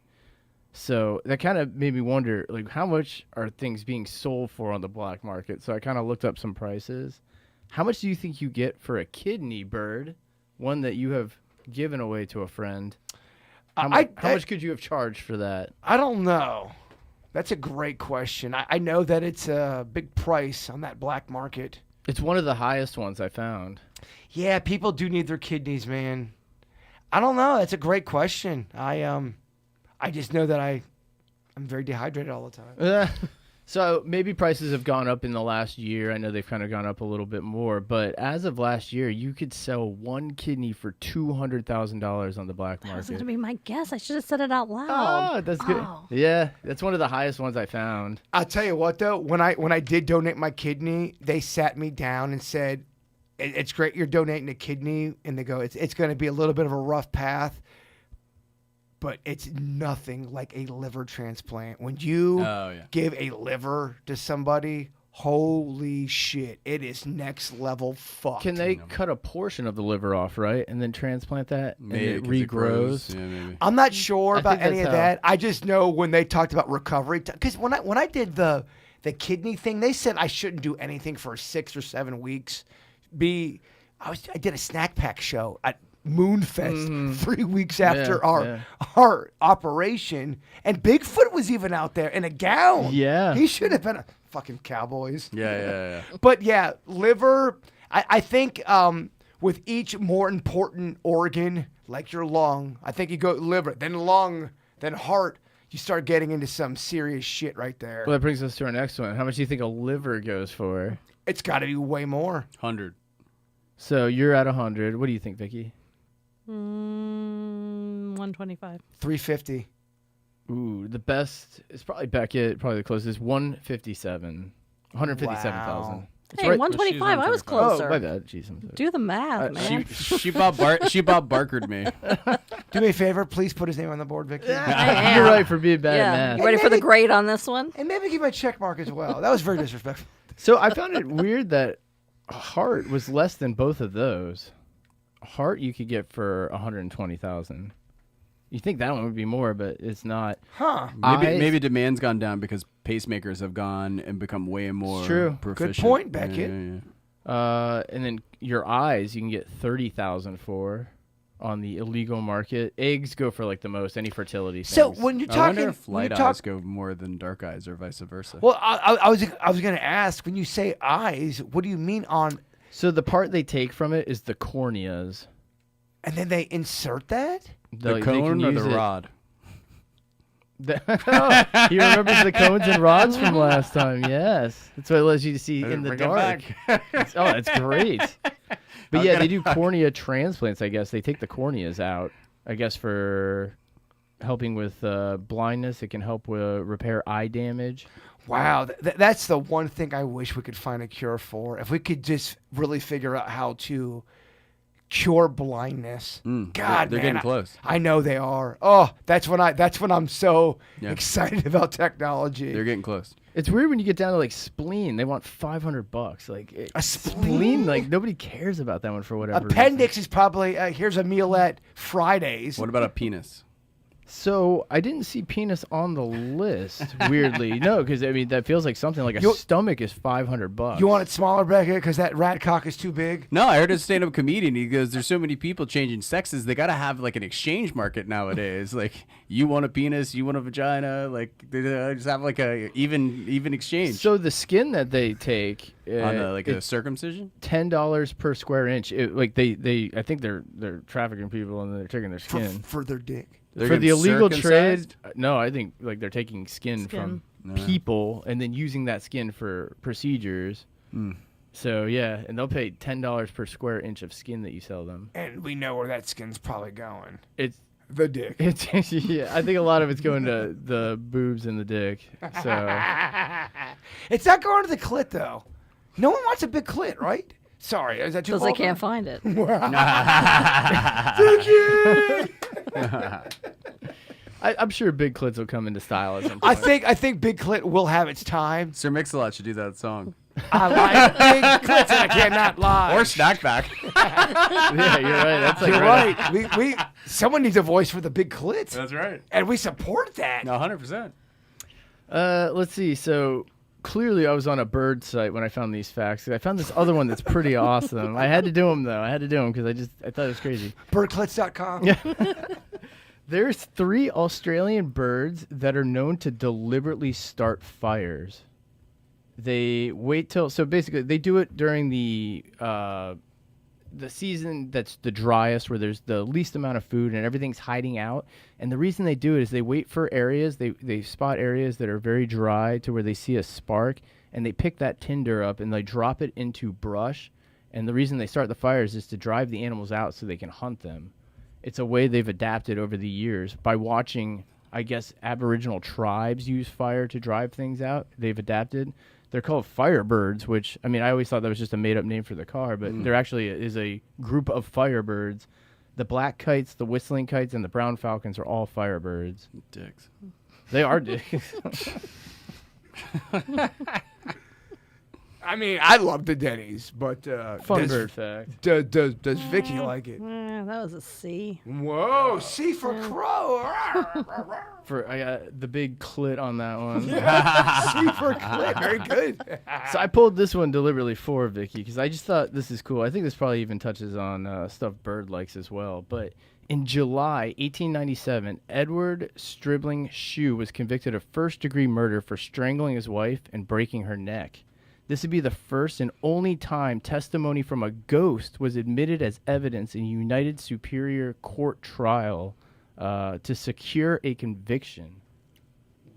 So that kind of made me wonder, like, how much are things being sold for on the black market? So I kind of looked up some prices. How much do you think you get for a kidney, Bird? One that you have given away to a friend. How much could you have charged for that? I don't know. That's a great question. I know that it's a big price on that black market. It's one of the highest ones I found. Yeah, people do need their kidneys, man. I don't know. That's a great question. I just know that I'm very dehydrated all the time. So maybe prices have gone up in the last year. I know they've kind of gone up a little bit more, but as of last year, you could sell one kidney for $200,000 on the black That was going market. to be my guess. I should have said it out loud. Oh, that's good. Oh. Yeah, that's one of the highest ones I found. I'll tell you what, though. When I did donate my kidney, they sat me down and said, "It's great you're donating a kidney," and they go, "It's going to be a little bit of a rough path, but it's nothing like a liver transplant. When you give a liver to somebody, holy shit, it is next level fucked." Can they cut a portion of the liver off, right, and then transplant that, Maybe, and it 'cause it grows. regrows? Yeah, maybe. I'm not sure I about think any of that's how- that. I just know when they talked about recovery, because when I did the kidney thing, they said I shouldn't do anything for 6 or 7 weeks. I did a snack pack show at Moonfest 3 weeks after our operation, and Bigfoot was even out there in a gown. Yeah. He should have been a fucking Cowboys. Yeah. But yeah, liver, I think with each more important organ, like your lung, I think you go liver, then lung, then heart, you start getting into some serious shit right there. Well, that brings us to our next one. How much do you think a liver goes for? It's got to be way more. 100. So you're at 100. What do you think, Vicky? 125. 350. Ooh, the best is probably Beckett. Probably the closest. 157. 157,000. Wow. Hey, right- 125. I was 125. closer. Oh, my bad. Jeez, I'm sorry. Do the math, man. She Bob Barkered me. Do me a favor, please put his name on the board, Vickie. I am. You're right for being bad Yeah. at You math. ready for the grade on this one? And maybe give me a check mark as well. That was very disrespectful. So I found it weird that heart was less than both of those. Heart you could get for 120,000. You think that one would be more, but it's not. Huh. Maybe demand's gone down because pacemakers have gone and become way more true. proficient. Good point, Beckett. And then your eyes you can get 30,000 for on the illegal market. Eggs go for like the most, any fertility So things. when you're I wonder talking, if light eyes go more than dark eyes or vice versa. well, I was going to ask, when you say eyes, what do you mean on? So the part they take from it is the corneas. And then they insert that? the They cone can or use the it- rod? He remembers the cones and rods from last time. Yes, that's what it allows you to see in the Bring it dark. back. That's great. But yeah, they do cornea transplants. I guess they take the corneas out. I guess for helping with blindness, it can help with repair eye damage. Wow, that's the one thing I wish we could find a cure for. If we could just really figure out how to cure blindness. God, they're man, getting close. I know they are. Oh, that's when I'm so excited about technology. They're getting close. It's weird when you get down to like spleen. They want $500. Like A spleen, like nobody cares about that one for whatever Appendix is probably here's a meal at Fridays. What about a penis? So I didn't see penis on the list. Weirdly, no, because I mean that feels like something like a stomach is $500. You want it smaller, Becca, because that rat cock is too big? No, I heard a stand-up comedian. He goes, "There's so many people changing sexes. They gotta have like an exchange market nowadays. Like, you want a penis, you want a vagina. Like, they just have like a even exchange." So the skin that they take on a circumcision, $10 per square inch. Like they I think they're trafficking people and they're taking their skin For their dick. for the illegal circumcised? trade. No, I think like they're taking skin. From people and then using that skin for procedures. So yeah, and they'll pay $10 per square inch of skin that you sell them. And we know where that skin's probably going. It's The dick. yeah, I think a lot of it's going to the boobs and the dick. So It's not going to the clit, though. No one wants a big clit, right? Sorry, is that too Because they vulgar? can't find it. I'm sure big clits will come into style at some point. I think big clit will have its time. Sir Mix-a-Lot should do that song. I like big clits, and I cannot lie. Or Snackback. Yeah, you're right. That's like You're right. We someone needs a voice for the big clits, That's right. and we support that. No, 100%. Let's see. So clearly, I was on a bird site when I found these facts. I found this other one that's pretty awesome. I had to do them though. I had to do them because I thought it was crazy. Birdclits.com. Yeah. There's 3 Australian birds that are known to deliberately start fires. They wait till so basically they do it during the season that's the driest, where there's the least amount of food and everything's hiding out. And the reason they do it is they wait for areas, they spot areas that are very dry to where they see a spark, and they pick that tinder up and they drop it into brush. And the reason they start the fires is to drive the animals out so they can hunt them. It's a way they've adapted over the years by watching, I guess, Aboriginal tribes use fire to drive things out. They've adapted. They're called firebirds, which, I mean, I always thought that was just a made-up name for the car, but there actually is a group of firebirds. The black kites, the whistling kites, and the brown falcons are all firebirds. Dicks. They are dicks. I mean, I love the Denny's, but Fun bird fact. Does Vickie like it? That was a C. Whoa, C for crow. I got the big clit on that one. C for clit. Very good. So I pulled this one deliberately for Vickie because I just thought this is cool. I think this probably even touches on stuff Bird likes as well. But in July 1897, Edward Stribling Shue was convicted of first-degree murder for strangling his wife and breaking her neck. This would be the first and only time testimony from a ghost was admitted as evidence in a United Superior Court trial to secure a conviction.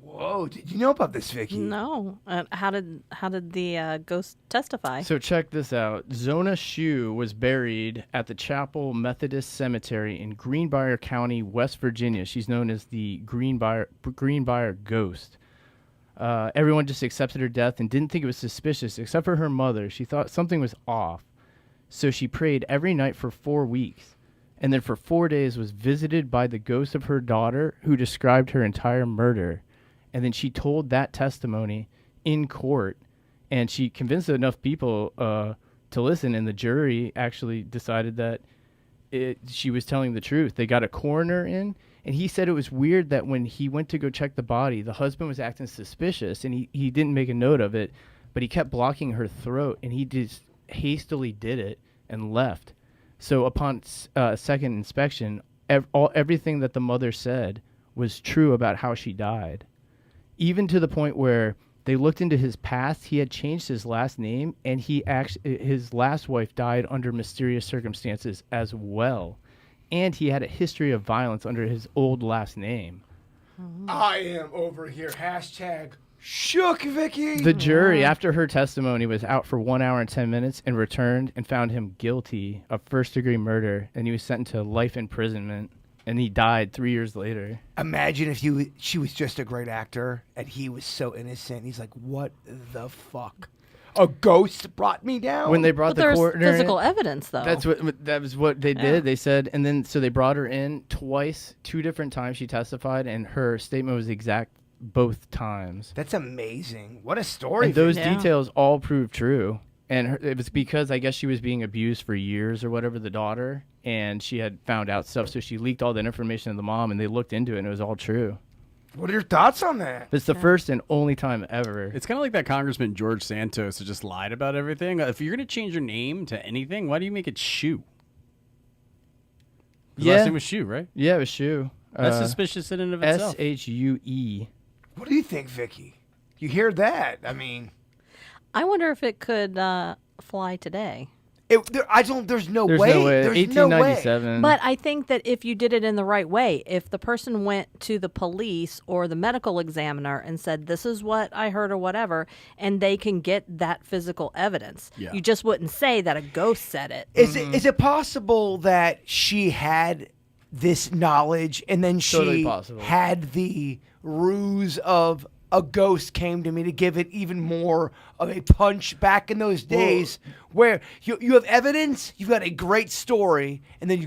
Whoa, did you know about this, Vickie? No. How did the ghost testify? So check this out. Zona Shue was buried at the Chapel Methodist Cemetery in Greenbrier County, West Virginia. She's known as the Greenbrier Ghost. Everyone just accepted her death and didn't think it was suspicious, except for her mother. She thought something was off. So she prayed every night for 4 weeks. And then for 4 days was visited by the ghost of her daughter, who described her entire murder. And then she told that testimony in court. And she convinced enough people to listen. And the jury actually decided that she was telling the truth. They got a coroner in. And he said it was weird that when he went to go check the body, the husband was acting suspicious, and he didn't make a note of it, but he kept blocking her throat, and he just hastily did it and left. So upon second inspection, everything that the mother said was true about how she died, even to the point where they looked into his past. He had changed his last name, and his last wife died under mysterious circumstances as well. And he had a history of violence under his old last name. I am over here. Hashtag shook, Vickie. The jury, after her testimony, was out for 1 hour and 10 minutes and returned and found him guilty of first-degree murder, and he was sentenced to life imprisonment, and he died 3 years later. Imagine if she was just a great actor, and he was so innocent. He's like, what the fuck? A ghost brought me down? When they brought But the there's coroner physical in, evidence, though. that was what they Yeah. did. They said, and then so they brought her in twice, 2 different times she testified, and her statement was both times. That's amazing. What a story. And those Yeah. details all proved true. And it was because I guess she was being abused for years or whatever, the daughter, and she had found out stuff. So she leaked all that information to the mom, and they looked into it, and it was all true. What are your thoughts on that? But it's the first and only time ever. It's kind of like that Congressman George Santos who just lied about everything. If you're going to change your name to anything, why do you make it Shoe? His last name was Shoe, right? Yeah, it was Shoe. That's suspicious in and of itself. Shue. What do you think, Vickie? You hear that? I mean, I wonder if it could fly today. there's no There's way. no way. There's no way. 1897. But I think that if you did it in the right way, if the person went to the police or the medical examiner and said, this is what I heard or whatever, and they can get that physical evidence. Yeah. You just wouldn't say that a ghost said it. Is it possible that she had this knowledge and then Totally she possible. had the ruse of a ghost came to me to give it even more of a punch back in those days where you have evidence, you've got a great story, and then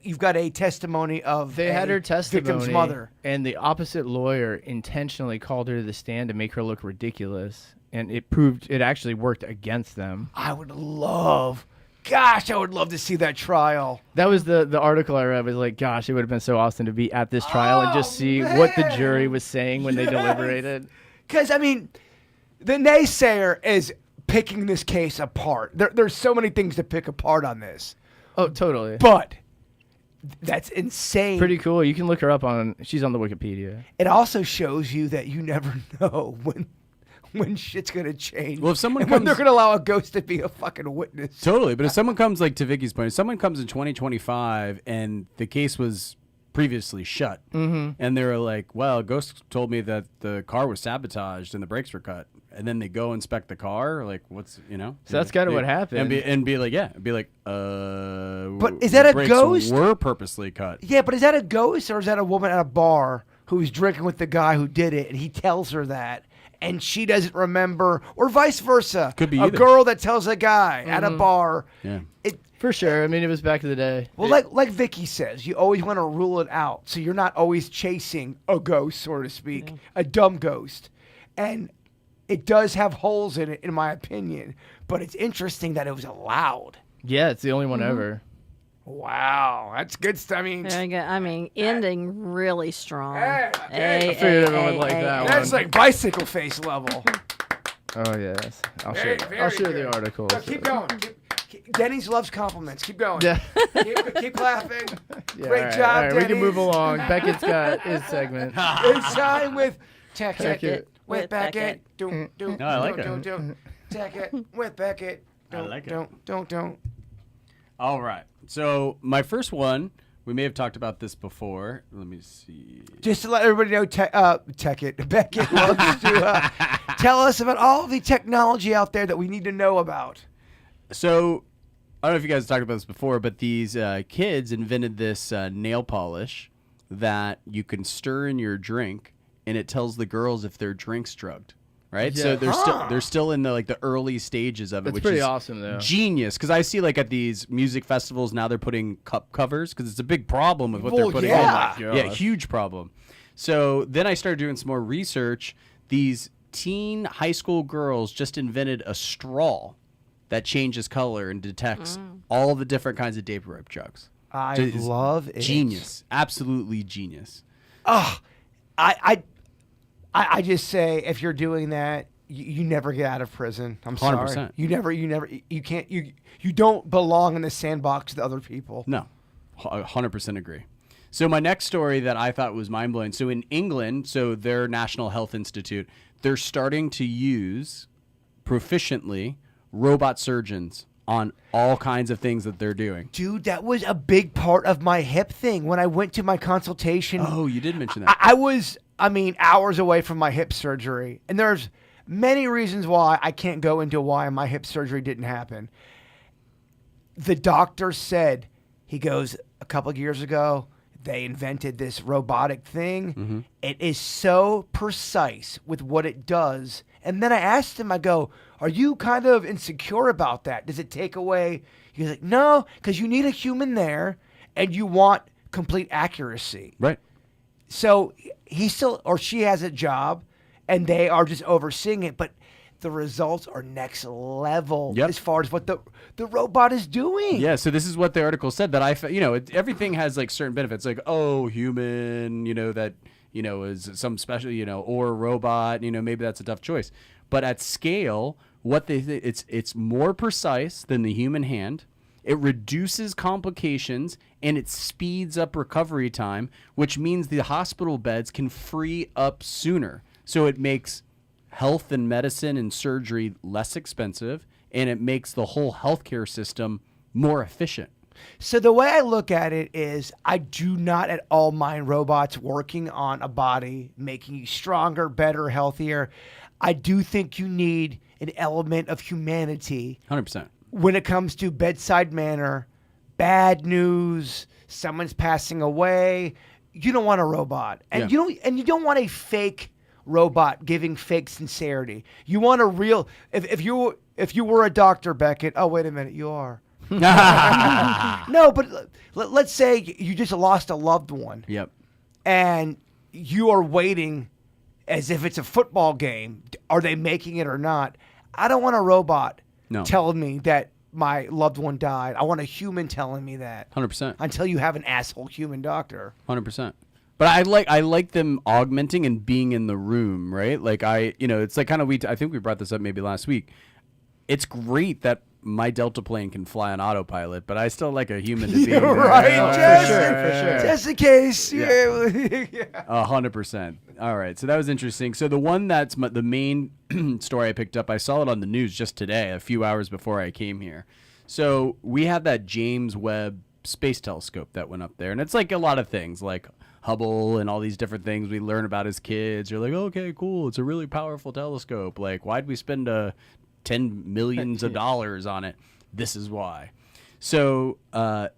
you've got a testimony of They had her testimony, victim's mother. and the opposite lawyer intentionally called her to the stand to make her look ridiculous, and it actually worked against them. I would love to see that trial. That was the article I read. Was like, gosh, it would have been so awesome to be at this trial and just see what the jury was saying when they deliberated. Because, I mean, the naysayer is picking this case apart. There's so many things to pick apart on this. Oh, totally. But that's insane. Pretty cool. You can look her up she's on the Wikipedia. It also shows you that you never know when shit's going to change. Well, if someone and when comes- they're going to allow a ghost to be a fucking witness. Totally, but if someone comes, like to Vickie's point, if someone comes in 2025 and the case was previously shut, and they were like, well, Ghost told me that the car was sabotaged and the brakes were cut, and then they go inspect the car, like, what's, So that's kinda what happened. And be like, But is that a brakes ghost? were purposely cut. Yeah, but is that a ghost or is that a woman at a bar who's drinking with the guy who did it and he tells her that and she doesn't remember, or vice versa? Could be a either. girl that tells a guy at a bar. Yeah. For sure. I mean, it was back in the day. Well, like Vickie says, you always want to rule it out, so you're not always chasing a ghost, so to speak, a dumb ghost. And it does have holes in it, in my opinion, but it's interesting that it was allowed. Yeah, it's the only one ever. Wow, that's good stuff. I mean, Very good. I mean, ending really strong. Hey, okay. I figured everyone would like that that's one. like bicycle face level. Oh, yes. I'll Very, share very the good. article. No, keep going. Denny's loves compliments. Keep going. Yeah. Keep laughing. Yeah, Great all right, job, all right, we can Denny's. move along. Beckett's got his segment. It's time with Tech Tech It It with Beckett. Do. No, I like it. Do. Tech It with Beckett. I like it. Don't. All right. So my first one, we may have talked about this before. Let me see. Just to let everybody know, Beckett loves to tell us about all the technology out there that we need to know about. So I don't know if you guys talked about this before, but these kids invented this nail polish that you can stir in your drink, and it tells the girls if their drink's drugged. Right, so Yeah. they're still in the early stages of it, That's which pretty is awesome, though. genius. Because I see at these music festivals now they're putting cup covers because it's a big problem with what they're Well, putting yeah. in. Oh my Yeah, huge problem. So then I started doing some more research. These teen high school girls just invented a straw that changes color and detects all the different kinds of vapor drugs. I Just love it. Genius, absolutely genius. I just say if you're doing that, you never get out of prison. I'm 100%. sorry. You can't. You don't belong in the sandbox with other people. No, 100% agree. So my next story that I thought was mind-blowing. So in England, so their National Health Institute, they're starting to use proficiently robot surgeons on all kinds of things that they're doing. Dude, that was a big part of my hip thing when I went to my consultation. Oh, you did mention that. I was, hours away from my hip surgery. And there's many reasons why I can't go into why my hip surgery didn't happen. The doctor said, he goes, a couple of years ago, they invented this robotic thing. Mm-hmm. It is so precise with what it does. And then I asked him, I go, are you kind of insecure about that? Does it take away? He's like, no, because you need a human there and you want complete accuracy. Right. So he still or she has a job, and they are just overseeing it, but the results are next level Yep. as far as what the robot is doing. Yeah, so this is what the article said that everything has like certain benefits, like human, that is some special, or robot, maybe that's a tough choice, but at scale, what it's more precise than the human hand. It reduces complications and it speeds up recovery time, which means the hospital beds can free up sooner. So it makes health and medicine and surgery less expensive, and it makes the whole healthcare system more efficient. So the way I look at it is I do not at all mind robots working on a body, making you stronger, better, healthier. I do think you need an element of humanity 100%. when it comes to bedside manner, bad news, someone's passing away. You don't want a robot. And Yeah. you don't want a fake robot giving fake sincerity. You want a real if you were a doctor, Beckett. Oh, wait a minute, you are. No, but let's say you just lost a loved one. Yep. And you are waiting as if it's a football game. Are they making it or not? I don't want a robot telling me that my loved one died. I want a human telling me that. 100%. Until you have an asshole human doctor. 100%. But I like them augmenting and being in the room, right? Like it's like kind of I think we brought this up maybe last week. It's great that my Delta plane can fly on autopilot, but I still like a human to be in there. Right, for sure. Just in case. Yeah. 100%. All right, so that was interesting. So the one that's the main story I picked up, I saw it on the news just today, a few hours before I came here. So we have that James Webb Space Telescope that went up there, and it's like a lot of things, like Hubble and all these different things we learn about as kids. You're like, okay, cool. It's a really powerful telescope. Like, why'd we spend $10 million on it? This is why. So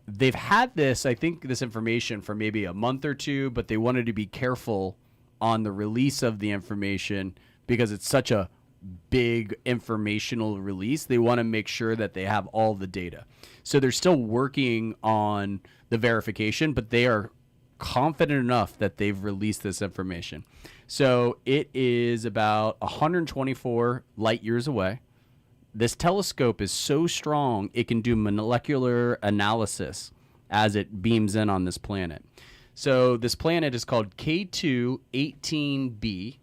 they've had this information for maybe a month or two, but they wanted to be careful on the release of the information because it's such a big informational release. They want to make sure that they have all the data. So they're still working on the verification, but they are confident enough that they've released this information. So it is about 124 light years away. This telescope is so strong, it can do molecular analysis as it beams in on this planet. So this planet is called K2-18b.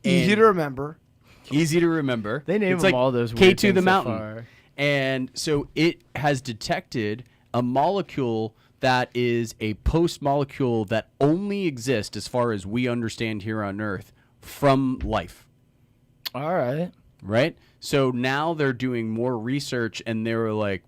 Easy to remember. Easy to remember. They name it's them like all those weird K2 things the so mountain. far. And so it has detected a molecule that is a post-molecule that only exists, as far as we understand here on Earth, from life. All right. Right? So now they're doing more research, and they were like,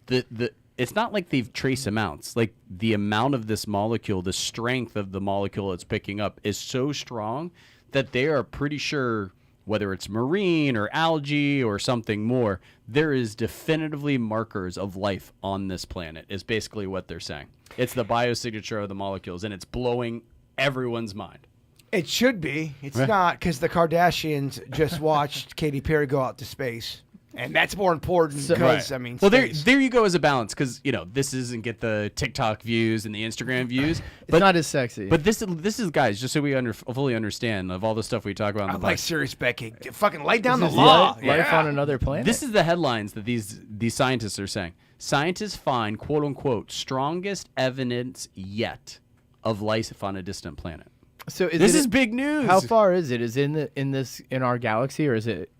it's not like they've traced amounts. Like, the amount of this molecule, the strength of the molecule it's picking up is so strong that they are pretty sure, whether it's marine or algae or something more, there is definitively markers of life on this planet, is basically what they're saying. It's the biosignature of the molecules, and it's blowing everyone's mind. It should be. It's Right. not, because the Kardashians just watched Katy Perry go out to space. And that's more important because, Well, space. there you go as a balance, because, this doesn't get the TikTok views and the Instagram views. It's not as sexy. But this is, guys, just so we fully understand of all the stuff we talk about. I'm like, serious, Becky. Fucking lay down This the is law. life on another planet. This is the headlines that these scientists are saying. Scientists find, quote unquote, strongest evidence yet of life on a distant planet. So This is big news. How far is it? Is it in our galaxy, or is it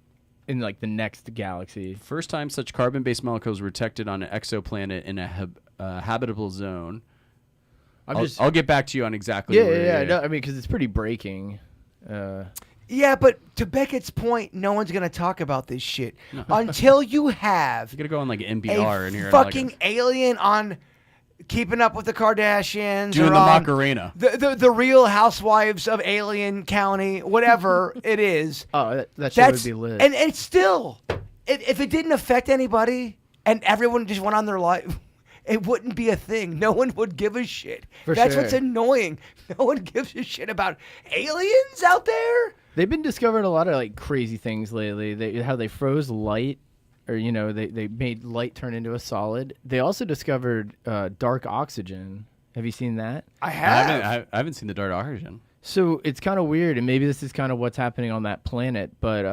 in like the next galaxy? First time such carbon-based molecules were detected on an exoplanet in a habitable zone. I'll get back to you on exactly. Yeah. No, I mean, because it's pretty breaking. Yeah, but to Beckett's point, no one's going to talk about this shit until you have You gotta go on like NPR in here. a fucking alien on Keeping Up with the Kardashians. Doing or the on Macarena. The Real Housewives of Alien County, whatever it is. Oh, that shit would be lit. And it's still, if it didn't affect anybody and everyone just went on their life, it wouldn't be a thing. No one would give a shit. That's what's annoying. No one gives a shit about aliens out there. They've been discovering a lot of like crazy things lately. How they froze light, or they made light turn into a solid. They also discovered dark oxygen Have you seen that? I I have. haven't seen the dark oxygen. So it's kind of weird, and maybe this is kind of what's happening on that planet. But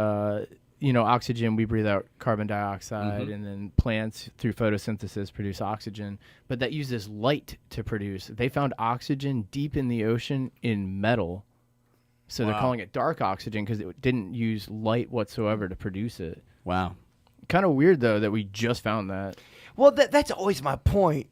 oxygen, we breathe out carbon dioxide, and then plants through photosynthesis produce oxygen. But that uses light to produce. They found oxygen deep in the ocean in metal, so they're calling it dark oxygen because it didn't use light whatsoever to produce it. Wow. Kind of weird though that we just found that. Well, that's always my point.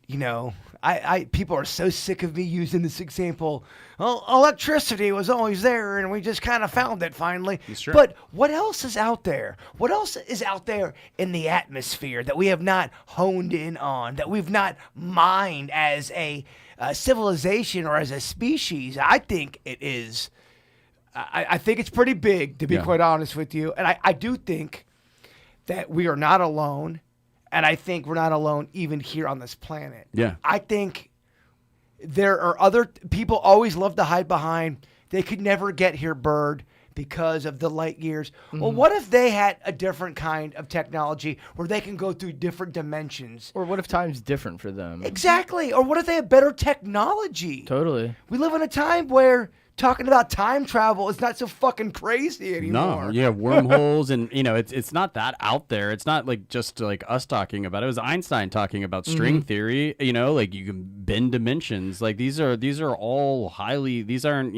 I people are so sick of me using this example. Well, electricity was always there, and we just kind of found it finally. Sure. But what else is out there? What else is out there in the atmosphere that we have not honed in on, that we've not mined as a civilization or as a species? I think it is. I think it's pretty big, to be quite honest with you. And I do think that we are not alone. And I think we're not alone even here on this planet. Yeah. I think there are other people always love to hide behind. They could never get here, Bird, because of the light years. Well, what if they had a different kind of technology where they can go through different dimensions? Or what if time's different for them? Exactly. Or what if they have better technology? Totally. We live in a time where talking about time travel is not so fucking crazy anymore. No, yeah, wormholes, and it's not that out there. It's not like just like us talking about it. It was Einstein talking about string theory. Like you can bend dimensions. Like these are all highly. These aren't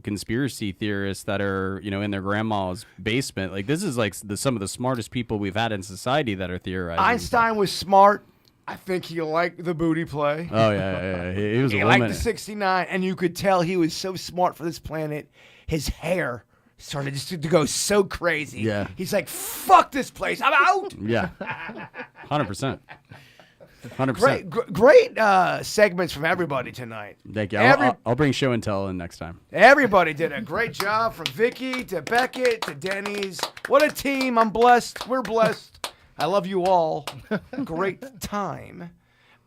conspiracy theorists that are in their grandma's basement. Like this is like some of the smartest people we've had in society that are theorizing. Einstein was smart. I think he liked the booty play. Oh yeah. He was a He woman. liked the 69, and you could tell he was so smart for this planet. His hair started just to go so crazy. Yeah. He's like, fuck this place. I'm out. Yeah, 100%. 100%. Great segments from everybody tonight. Thank you. Every- I'll bring show and tell in next time. Everybody did a great job, from Vickie to Beckett to Denny's. What a team. I'm blessed. We're blessed. I love you all. Great time.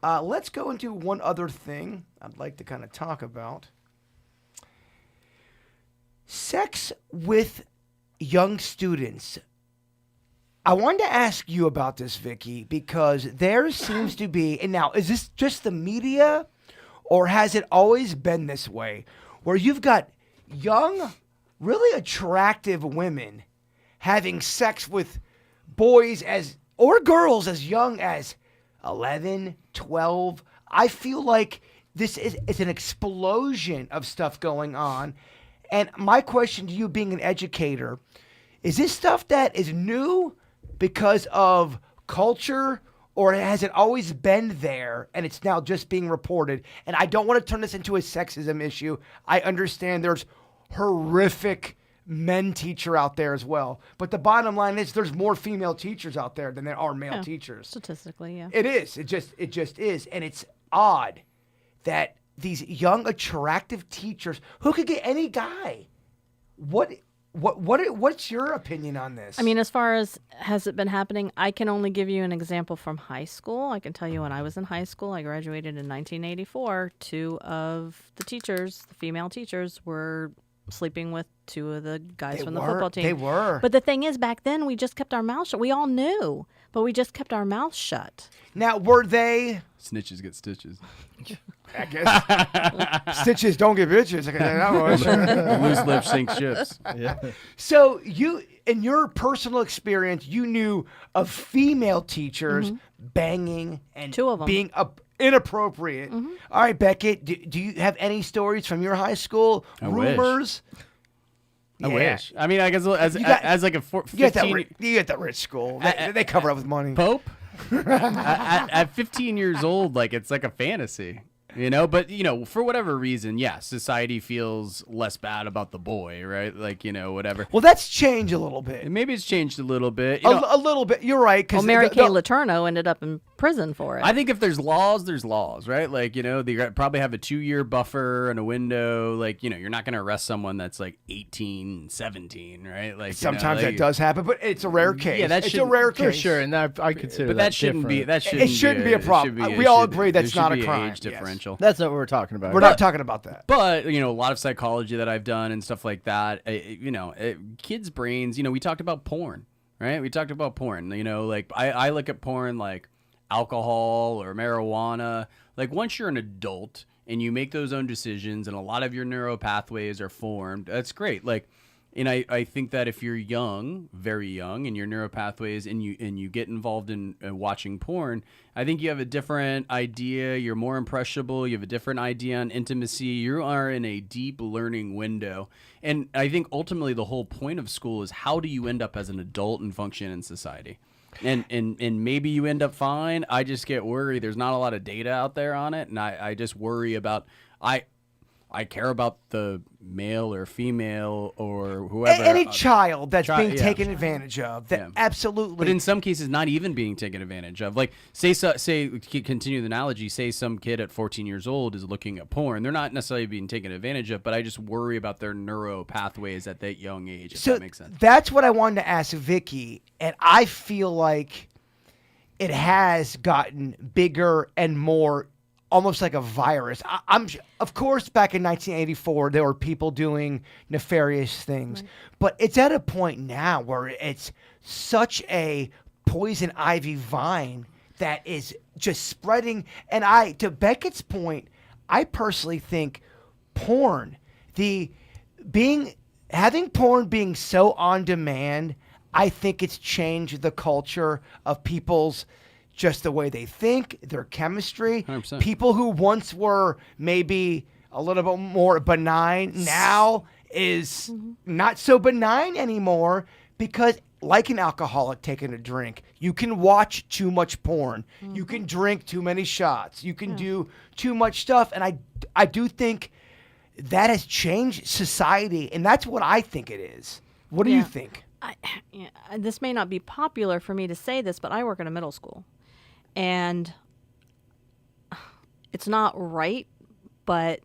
Let's go into one other thing I'd like to kind of talk about. Sex with young students. I wanted to ask you about this, Vickie, because there seems to be, and now, is this just the media, or has it always been this way, where you've got young, really attractive women having sex with boys or girls as young as 11, 12. I feel like this is an explosion of stuff going on. And my question to you, being an educator, is this stuff that is new because of culture, or has it always been there and it's now just being reported? And I don't want to turn this into a sexism issue. I understand there's horrific men teacher out there as well, but the bottom line is there's more female teachers out there than there are male teachers. Statistically, yeah. It is. It just is, and it's odd that these young, attractive teachers who could get any guy. What's your opinion on this? I mean, as far as has it been happening, I can only give you an example from high school. I can tell you when I was in high school, I graduated in 1984. Two of the teachers, the female teachers, were sleeping with two of the guys from the football team. They were. But the thing is, back then, we just kept our mouth shut. We all knew, but we just kept our mouth shut. Now, were they... Snitches get stitches. I guess. Stitches don't get bitches. I can tell you that much. Loose lips sink ships. Yeah. So you, in your personal experience, you knew of female teachers banging and Two of 'em. being inappropriate. All right, Beckett, do you have any stories from your high school? I wish. Rumors? I Yeah. wish. I mean, I guess as like a 15 You get that rich school. They cover up with money. Pope at 15 years old, like it's like a fantasy. But for whatever reason, yeah, society feels less bad about the boy, right? Like, whatever. Well, that's changed a little bit. And maybe it's changed a little bit. A little bit. You're right. Well, Mary Kay Letourneau ended up in prison for it. I think if there's laws, right? Like, they probably have a 2-year buffer and a window. Like, you're not going to arrest someone that's like 18, 17, right? Like, Sometimes that does happen, but it's a rare case. Yeah, it's a rare case. For sure, and I consider But that shouldn't be. different. That shouldn't be a problem. We all agree that's not a crime. Age differential. That's not what we're talking about. We're not talking about that. But, a lot of psychology that I've done and stuff like that, kids' brains, we talked about porn, right? We talked about porn, like I look at porn like alcohol or marijuana. Like once you're an adult and you make those own decisions and a lot of your neural pathways are formed, that's great. Like, and I think that if you're young, very young, and your neural pathways and you get involved in watching porn, I think you have a different idea. You're more impressionable. You have a different idea on intimacy. You are in a deep learning window. And I think ultimately the whole point of school is how do you end up as an adult and function in society? And maybe you end up fine. I just get worried. There's not a lot of data out there on it. And I just worry about, I care about the male or female or whoever. Any child that's being yeah. taken advantage of. That Yeah. absolutely. But in some cases, not even being taken advantage of. Like, say, continue the analogy, say some kid at 14 years old is looking at porn. They're not necessarily being taken advantage of, but I just worry about their neuro pathways at that young age, if that makes sense. That's what I wanted to ask Vickie, and I feel like it has gotten bigger and more almost like a virus. Of course, back in 1984, there were people doing nefarious things, but it's at a point now where it's such a poison ivy vine that is just spreading. And to Beckett's point, I personally think porn, having porn being so on demand, I think it's changed the culture of people's just the way they think, their chemistry. 100%. People who once were maybe a little bit more benign now is not so benign anymore because, like an alcoholic taking a drink, you can watch too much porn. You can drink too many shots. You can do too much stuff. And I do think that has changed society, and that's what I think it is. What do you think? This may not be popular for me to say this, but I work in a middle school. And it's not right, but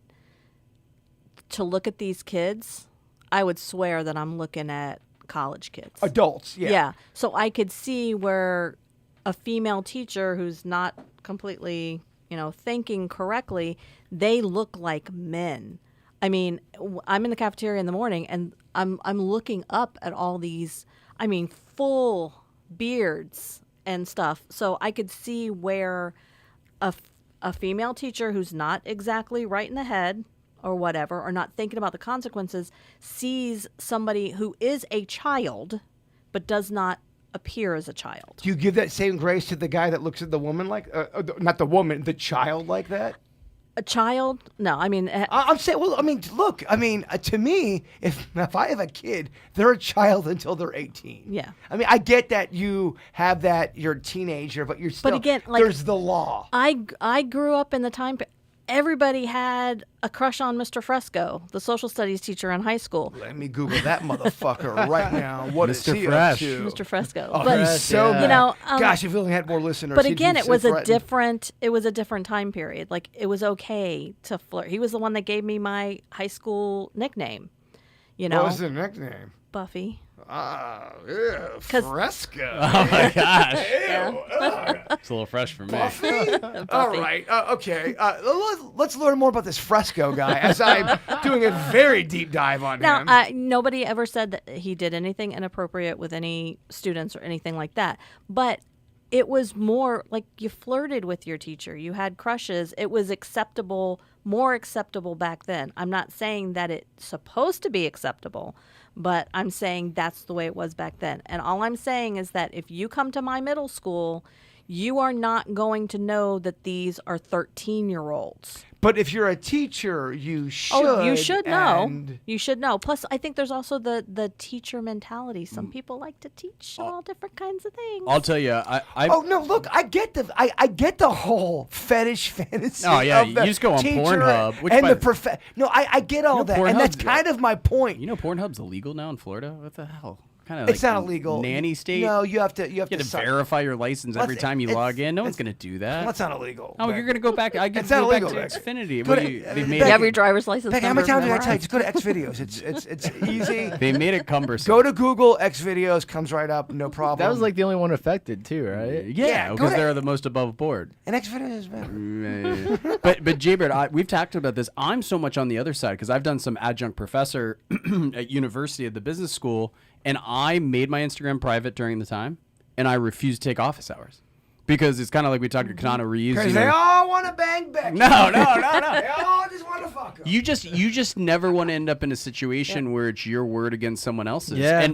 to look at these kids, I would swear that I'm looking at college kids. Adults, yeah. Yeah. So I could see where a female teacher who's not completely, thinking correctly, they look like men. I mean, I'm in the cafeteria in the morning, and I'm looking up at all these, full beards and stuff. So I could see where a female teacher who's not exactly right in the head or whatever, or not thinking about the consequences, sees somebody who is a child but does not appear as a child. Do you give that same grace to the guy that looks at the woman not the woman, the child like that? A child? No, I'm saying, look, to me, if I have a kid, they're a child until they're 18. Yeah. I get that you have that, you're a teenager, but you're still, But again, there's the law. I grew up in the time. Everybody had a crush on Mr. Fresco, the social studies teacher in high school. Let me Google that motherfucker right now. What is Mr. he Fresh. up to? Mr. Fresco. Oh, but he's so good. Gosh, if we only had more listeners. But he'd again, be it so was a threatened. different time period. Like, it was okay to flirt. He was the one that gave me my high school nickname. What was the nickname? Buffy. Fresco. Oh my gosh. Yeah. It's a little fresh for me. All right. Okay. Let's learn more about this Fresco guy as I'm doing a very deep dive on him. Now, nobody ever said that he did anything inappropriate with any students or anything like that. But it was more like you flirted with your teacher. You had crushes. It was acceptable, more acceptable back then. I'm not saying that it's supposed to be acceptable, but I'm saying that's the way it was back then. And all I'm saying is that if you come to my middle school, you are not going to know that these are 13-year-olds. But if you're a teacher, you should. Oh, you should know. and- You should know. Plus, I think there's also the teacher mentality. Some people like to teach all different kinds of things. I'll tell you, I Oh no! Look, I get the whole fetish fantasy. Oh, yeah, of the you just go on teacher Pornhub, which and by- the No, I get all that, and that's Pornhub's- kind of my point. you know Pornhub's illegal now in Florida? What the hell? Kind of It's not illegal. Nanny state? No, you have to You have to sign- verify your license every Let's- time you it's- log in. No one's it's- going to do that. That's not illegal. Oh, Beck. you're going to go back. I get It's to not go back illegal, to Beck. Xfinity. Go What to- do you- they Beck, made You have it, your driver's license Beck, how number many times did I memorized. tell you? Just go to X videos. It's easy. they made it cumbersome. Go to Google X videos, comes right up, no problem. That was like the only one affected too, right? Yeah, Yeah, go because to- they're the most above board. and X videos is better. but Jaybird, we've talked about this. I'm so much on the other side because I've done some adjunct professor at university at the business school, and I made my Instagram private during the time, and I refused to take office hours because it's kind of like we talked to Keanu Reeves. Because You they know? all want to bang Becky. No. They all just want to fuck her. You just never want to end up in a situation where it's your word against someone else's. Yeah.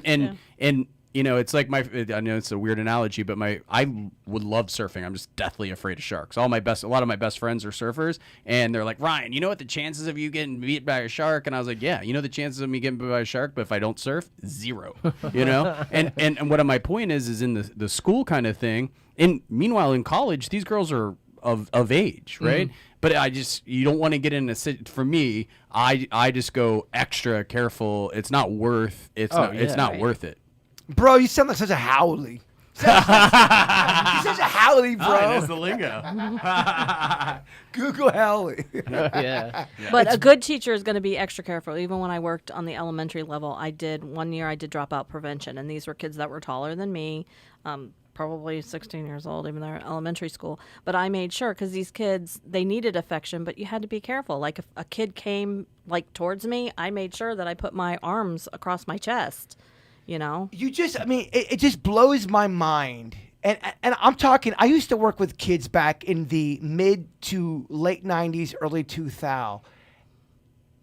And you know, it's like I know it's a weird analogy, but I would love surfing. I'm just deathly afraid of sharks. A lot of my best friends are surfers, and they're like, Ryan, you know what the chances of you getting beat by a shark? And I was like, yeah, you know the chances of me getting beat by a shark, but if I don't surf, 0. You know? and what my point is in the school kind of thing. And meanwhile, in college, these girls are of age, right? But you don't want to get in for me, I just go extra careful. It's not worth it's not worth it. Bro, you sound like such a howly. You're such a howly, bro. That's the lingo. Google howly. Yeah. But a good teacher is going to be extra careful. Even when I worked on the elementary level, one year I did dropout prevention, and these were kids that were taller than me, probably 16 years old, even though they're in elementary school. But I made sure, because these kids, they needed affection, but you had to be careful. Like if a kid came towards me, I made sure that I put my arms across my chest. You know, it just blows my mind. And I'm talking, I used to work with kids back in the mid to late 90s, early 2000.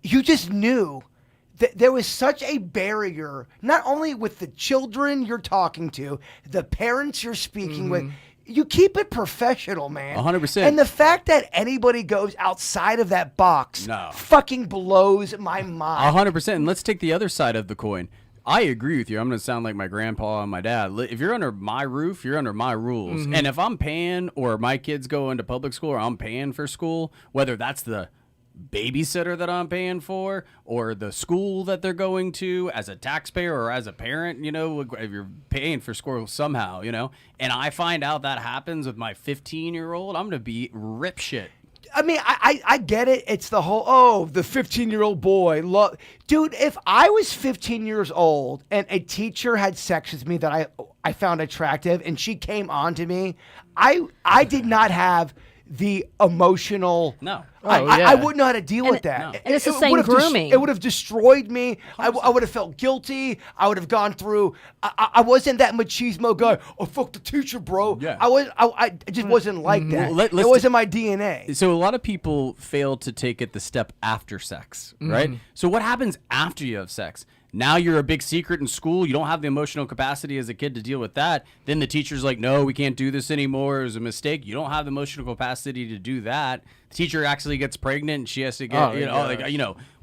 You just knew that there was such a barrier, not only with the children you're talking to, the parents you're speaking with. You keep it professional, man. 100%. And the fact that anybody goes outside of that box fucking blows my mind. 100%. And let's take the other side of the coin. I agree with you. I'm going to sound like my grandpa and my dad. If you're under my roof, you're under my rules. And if I'm paying, or my kids go into public school, or I'm paying for school, whether that's the babysitter that I'm paying for, or the school that they're going to as a taxpayer or as a parent, you know, if you're paying for school somehow, you know, and I find out that happens with my 15-year-old, I'm going to be rip shit. I mean, I get it. It's the whole, the 15-year-old boy. Dude, if I was 15 years old and a teacher had sex with me that I found attractive and she came on to me, I did not have the emotional. No. I wouldn't know how to deal with that. No. And it's the same grooming. It would have destroyed me. I would have felt guilty. I would have gone through. I wasn't that machismo guy. Oh, fuck the teacher, bro. Yeah. I just wasn't like that. Well, it wasn't my DNA. So a lot of people fail to take it the step after sex, right? So what happens after you have sex? Now you're a big secret in school. You don't have the emotional capacity as a kid to deal with that. Then the teacher's like, no, we can't do this anymore. It was a mistake. You don't have the emotional capacity to do that. The teacher actually gets pregnant and she has to get,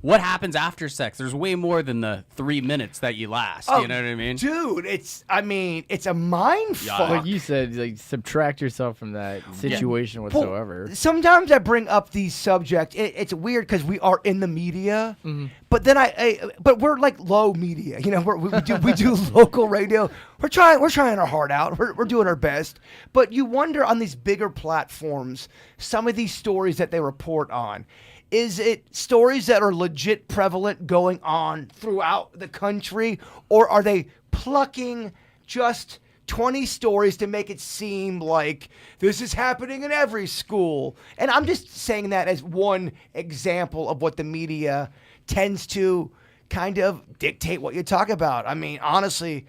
what happens after sex? There's way more than the 3 minutes that you last. You know what I mean? Dude, it's a mind fuck. Like you said, subtract yourself from that situation whatsoever. Sometimes I bring up these subjects. It's weird because we are in the media, but then but we're like low media. You know, we do local radio. We're trying our heart out. We're doing our best. But you wonder on these bigger platforms, some of these stories that they report on. Is it stories that are legit prevalent going on throughout the country, or are they plucking just 20 stories to make it seem like this is happening in every school? And I'm just saying that as one example of what the media tends to kind of dictate what you talk about. I mean, honestly,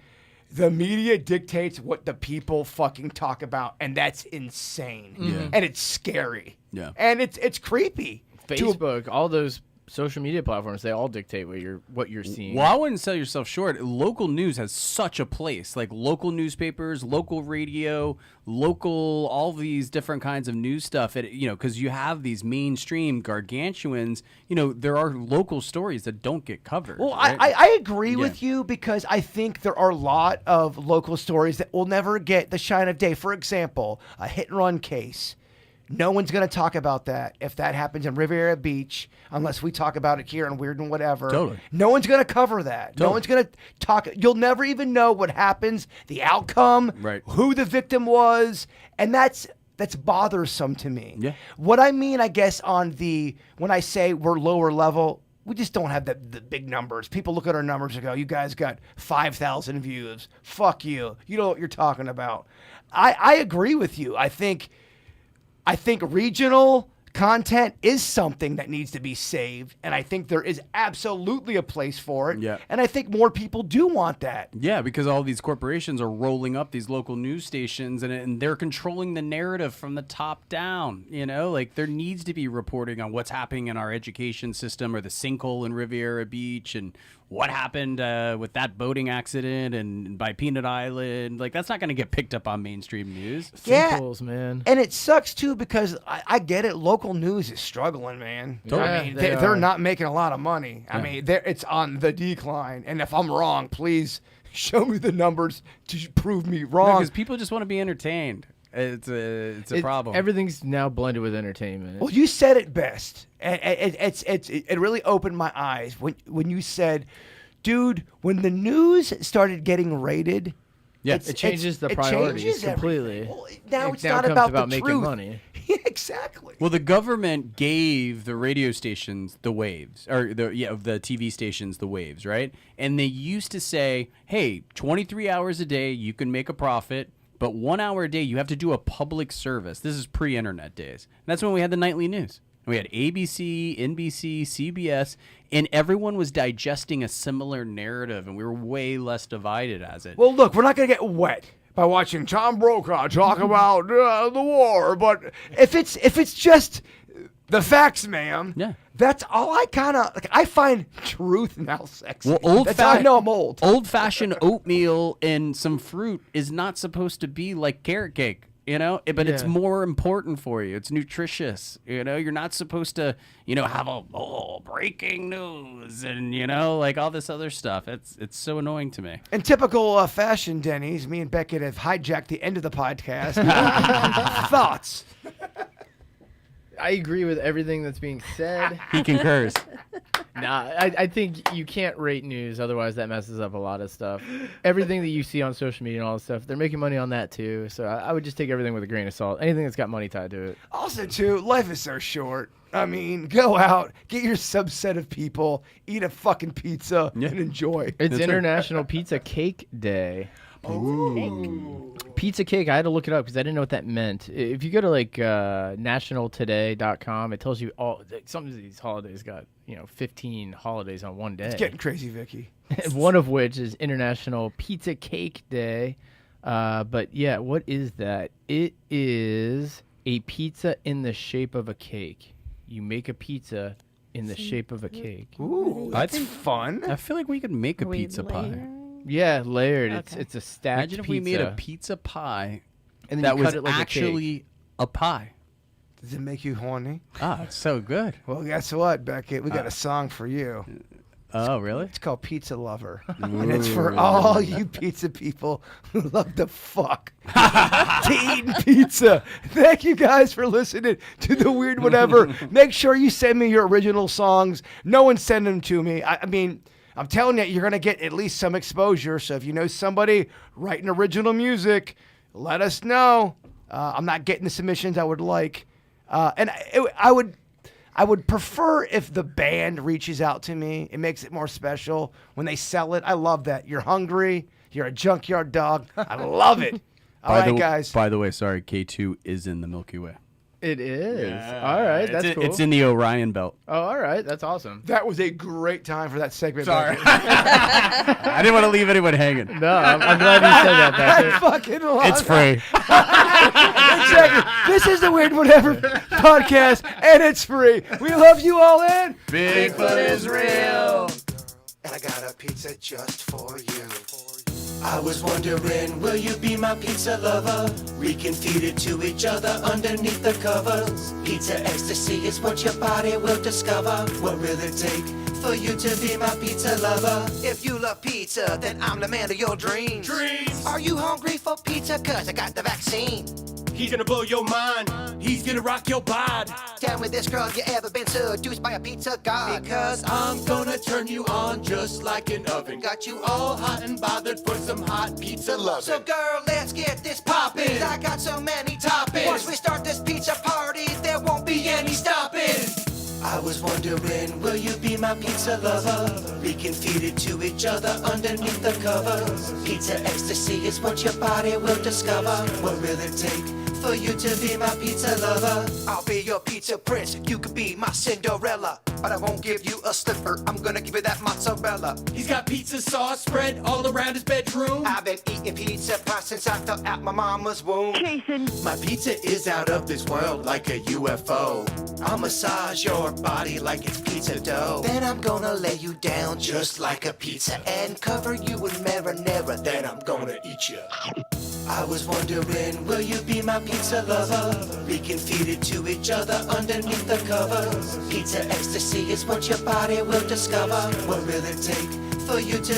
the media dictates what the people fucking talk about, and that's insane. Yeah. And it's scary. Yeah. And it's creepy. Facebook, all those social media platforms, they all dictate what you're seeing. Well, I wouldn't sell yourself short. Local news has such a place, like local newspapers, local radio, all these different kinds of news stuff. Because you have these mainstream gargantuans. There are local stories that don't get covered. Well, right? I agree with you, because I think there are a lot of local stories that will never get the shine of day. For example, a hit and run case. No one's going to talk about that if that happens in Riviera Beach, unless we talk about it here in Weird and Whatever. Totally. No one's going to cover that. Totally. No one's going to talk. You'll never even know what happens, the outcome, Right. who the victim was, and that's bothersome to me. Yeah. What I mean, I guess, when I say we're lower level, we just don't have the big numbers. People look at our numbers and go, you guys got 5,000 views. Fuck you. You know what you're talking about. I agree with you. I think regional content is something that needs to be saved, and I think there is absolutely a place for it. Yeah. And I think more people do want that. Yeah, because all these corporations are rolling up these local news stations, and they're controlling the narrative from the top down. You know, like there needs to be reporting on what's happening in our education system, or the sinkhole in Riviera Beach, and what happened with that boating accident and by Peanut Island. Like that's not going to get picked up on mainstream news. Yeah. Sinkholes, man. And it sucks too because I get it. Local news is struggling, man. Yeah, I mean, they they're are. not making a lot of money. I mean, it's on the decline. And if I'm wrong, please show me the numbers to prove me wrong. Because people just want to be entertained. It's a problem. Everything's now blended with entertainment. Well, you said it best. It really opened my eyes when you said, dude, when the news started getting rated. Yeah. It changes the it priorities changes completely. everything. Well, now it's now not comes about about the making truth. money. Yeah, exactly. Well, the government gave the radio stations the waves, or the TV stations the waves, right? And they used to say, "Hey, 23 hours a day, you can make a profit, but 1 hour a day, you have to do a public service." This is pre-internet days. And that's when we had the nightly news. And we had ABC, NBC, CBS, and everyone was digesting a similar narrative, and we were way less divided as it. Well, look, we're not going to get wet by watching Tom Brokaw talk about the war, but if it's just the facts, ma'am, Yeah. that's all I kind of like. I find truth now sexy. Well, that's how I know I'm old. Old-fashioned oatmeal and some fruit is not supposed to be like carrot cake, you know? But it's Yeah. more important for you. It's nutritious, you know? You're not supposed to, have a breaking news and, like all this other stuff. It's so annoying to me. In typical fashion, Denny's, me and Beckett have hijacked the end of the podcast. Thoughts? I agree with everything that's being said. He concurs. Nah, I think you can't rate news, otherwise that messes up a lot of stuff. Everything that you see on social media and all this stuff, they're making money on that too. So I would just take everything with a grain of salt. Anything that's got money tied to it. Also, too, life is so short. I mean, go out, get your subset of people, eat a fucking pizza, and enjoy. It's International Pizza Cake Day. Pizza cake. I had to look it up because I didn't know what that meant. If you go to like nationaltoday.com, it tells you all. Some of these holidays got 15 holidays on one day. It's getting crazy, Vickie. One of which is International Pizza Cake Day. But yeah, what is that? It is a pizza in the shape of a cake. You make a pizza in the shape of a cake. Ooh, that's fun. I feel like we could make a pizza pie. Yeah, layered. Okay. It's a stacked Imagine if pizza. we made a pizza pie and then that you was cut it like actually a pie. Does it make you horny? Ah, it's so good. Well, guess what, Beckett? We got a song for you. Oh, really? It's called Pizza Lover. And it's for all you pizza people who love to fuck. To eating pizza. Thank you guys for listening to The Weird Whatever. Make sure you send me your original songs. No one send them to me. I mean, I'm telling you, you're going to get at least some exposure. So if you know somebody writing original music, let us know. I'm not getting the submissions I would like. And I would prefer if the band reaches out to me. It makes it more special when they sell it. I love that. You're hungry. You're a junkyard dog. I love it. All right, guys. By the way, sorry, K2 is in the Milky Way. It is. All right, that's cool. It's in the Orion Belt. Oh, all right, that's awesome. That was a great time for that segment. Sorry. Beckett. I didn't want to leave anyone hanging. No, I'm glad you said that, I Beckett. fucking love It's it. free. Exactly. This is the Weird Whatever podcast, and it's free. We love you all in. Bigfoot is real. And I got a pizza just for you. I was wondering, will you be my pizza lover? We can feed it to each other underneath the covers. Pizza ecstasy is what your body will discover. What will it take for you to be my pizza lover? If you love pizza, then I'm the man of your dreams. Are you hungry for pizza? 'Cause I got the vaccine. He's gonna blow your mind. He's gonna rock your bod. Tell me this girl, you ever been seduced by a pizza god? Because I'm gonna turn you on just like an oven. Got you All hot and bothered for some hot pizza loving. So girl, let's get this poppin'. I got so many toppings. Once we start this pizza party, there won't be any stopping. I was wondering, will you be my pizza lover? We can feed it to each other underneath the covers. Pizza ecstasy is what your body will discover. What will it take for you to be my pizza lover. I'll be your pizza prince, you could be my Cinderella. But I won't give you a slipper, I'm gonna give you that mozzarella. He's got pizza sauce spread all around his bedroom. I've been eating pizza pie since I fell out my mama's womb. My pizza is out of this world like a UFO. I'll massage your body like it's pizza dough. Then I'm gonna lay you down just like a pizza and cover you in marinara. Then I'm gonna eat you. I was wondering, will you be my pizza lover? We can feed it to each other underneath the covers. Pizza ecstasy is what your body will discover. What will it take for you to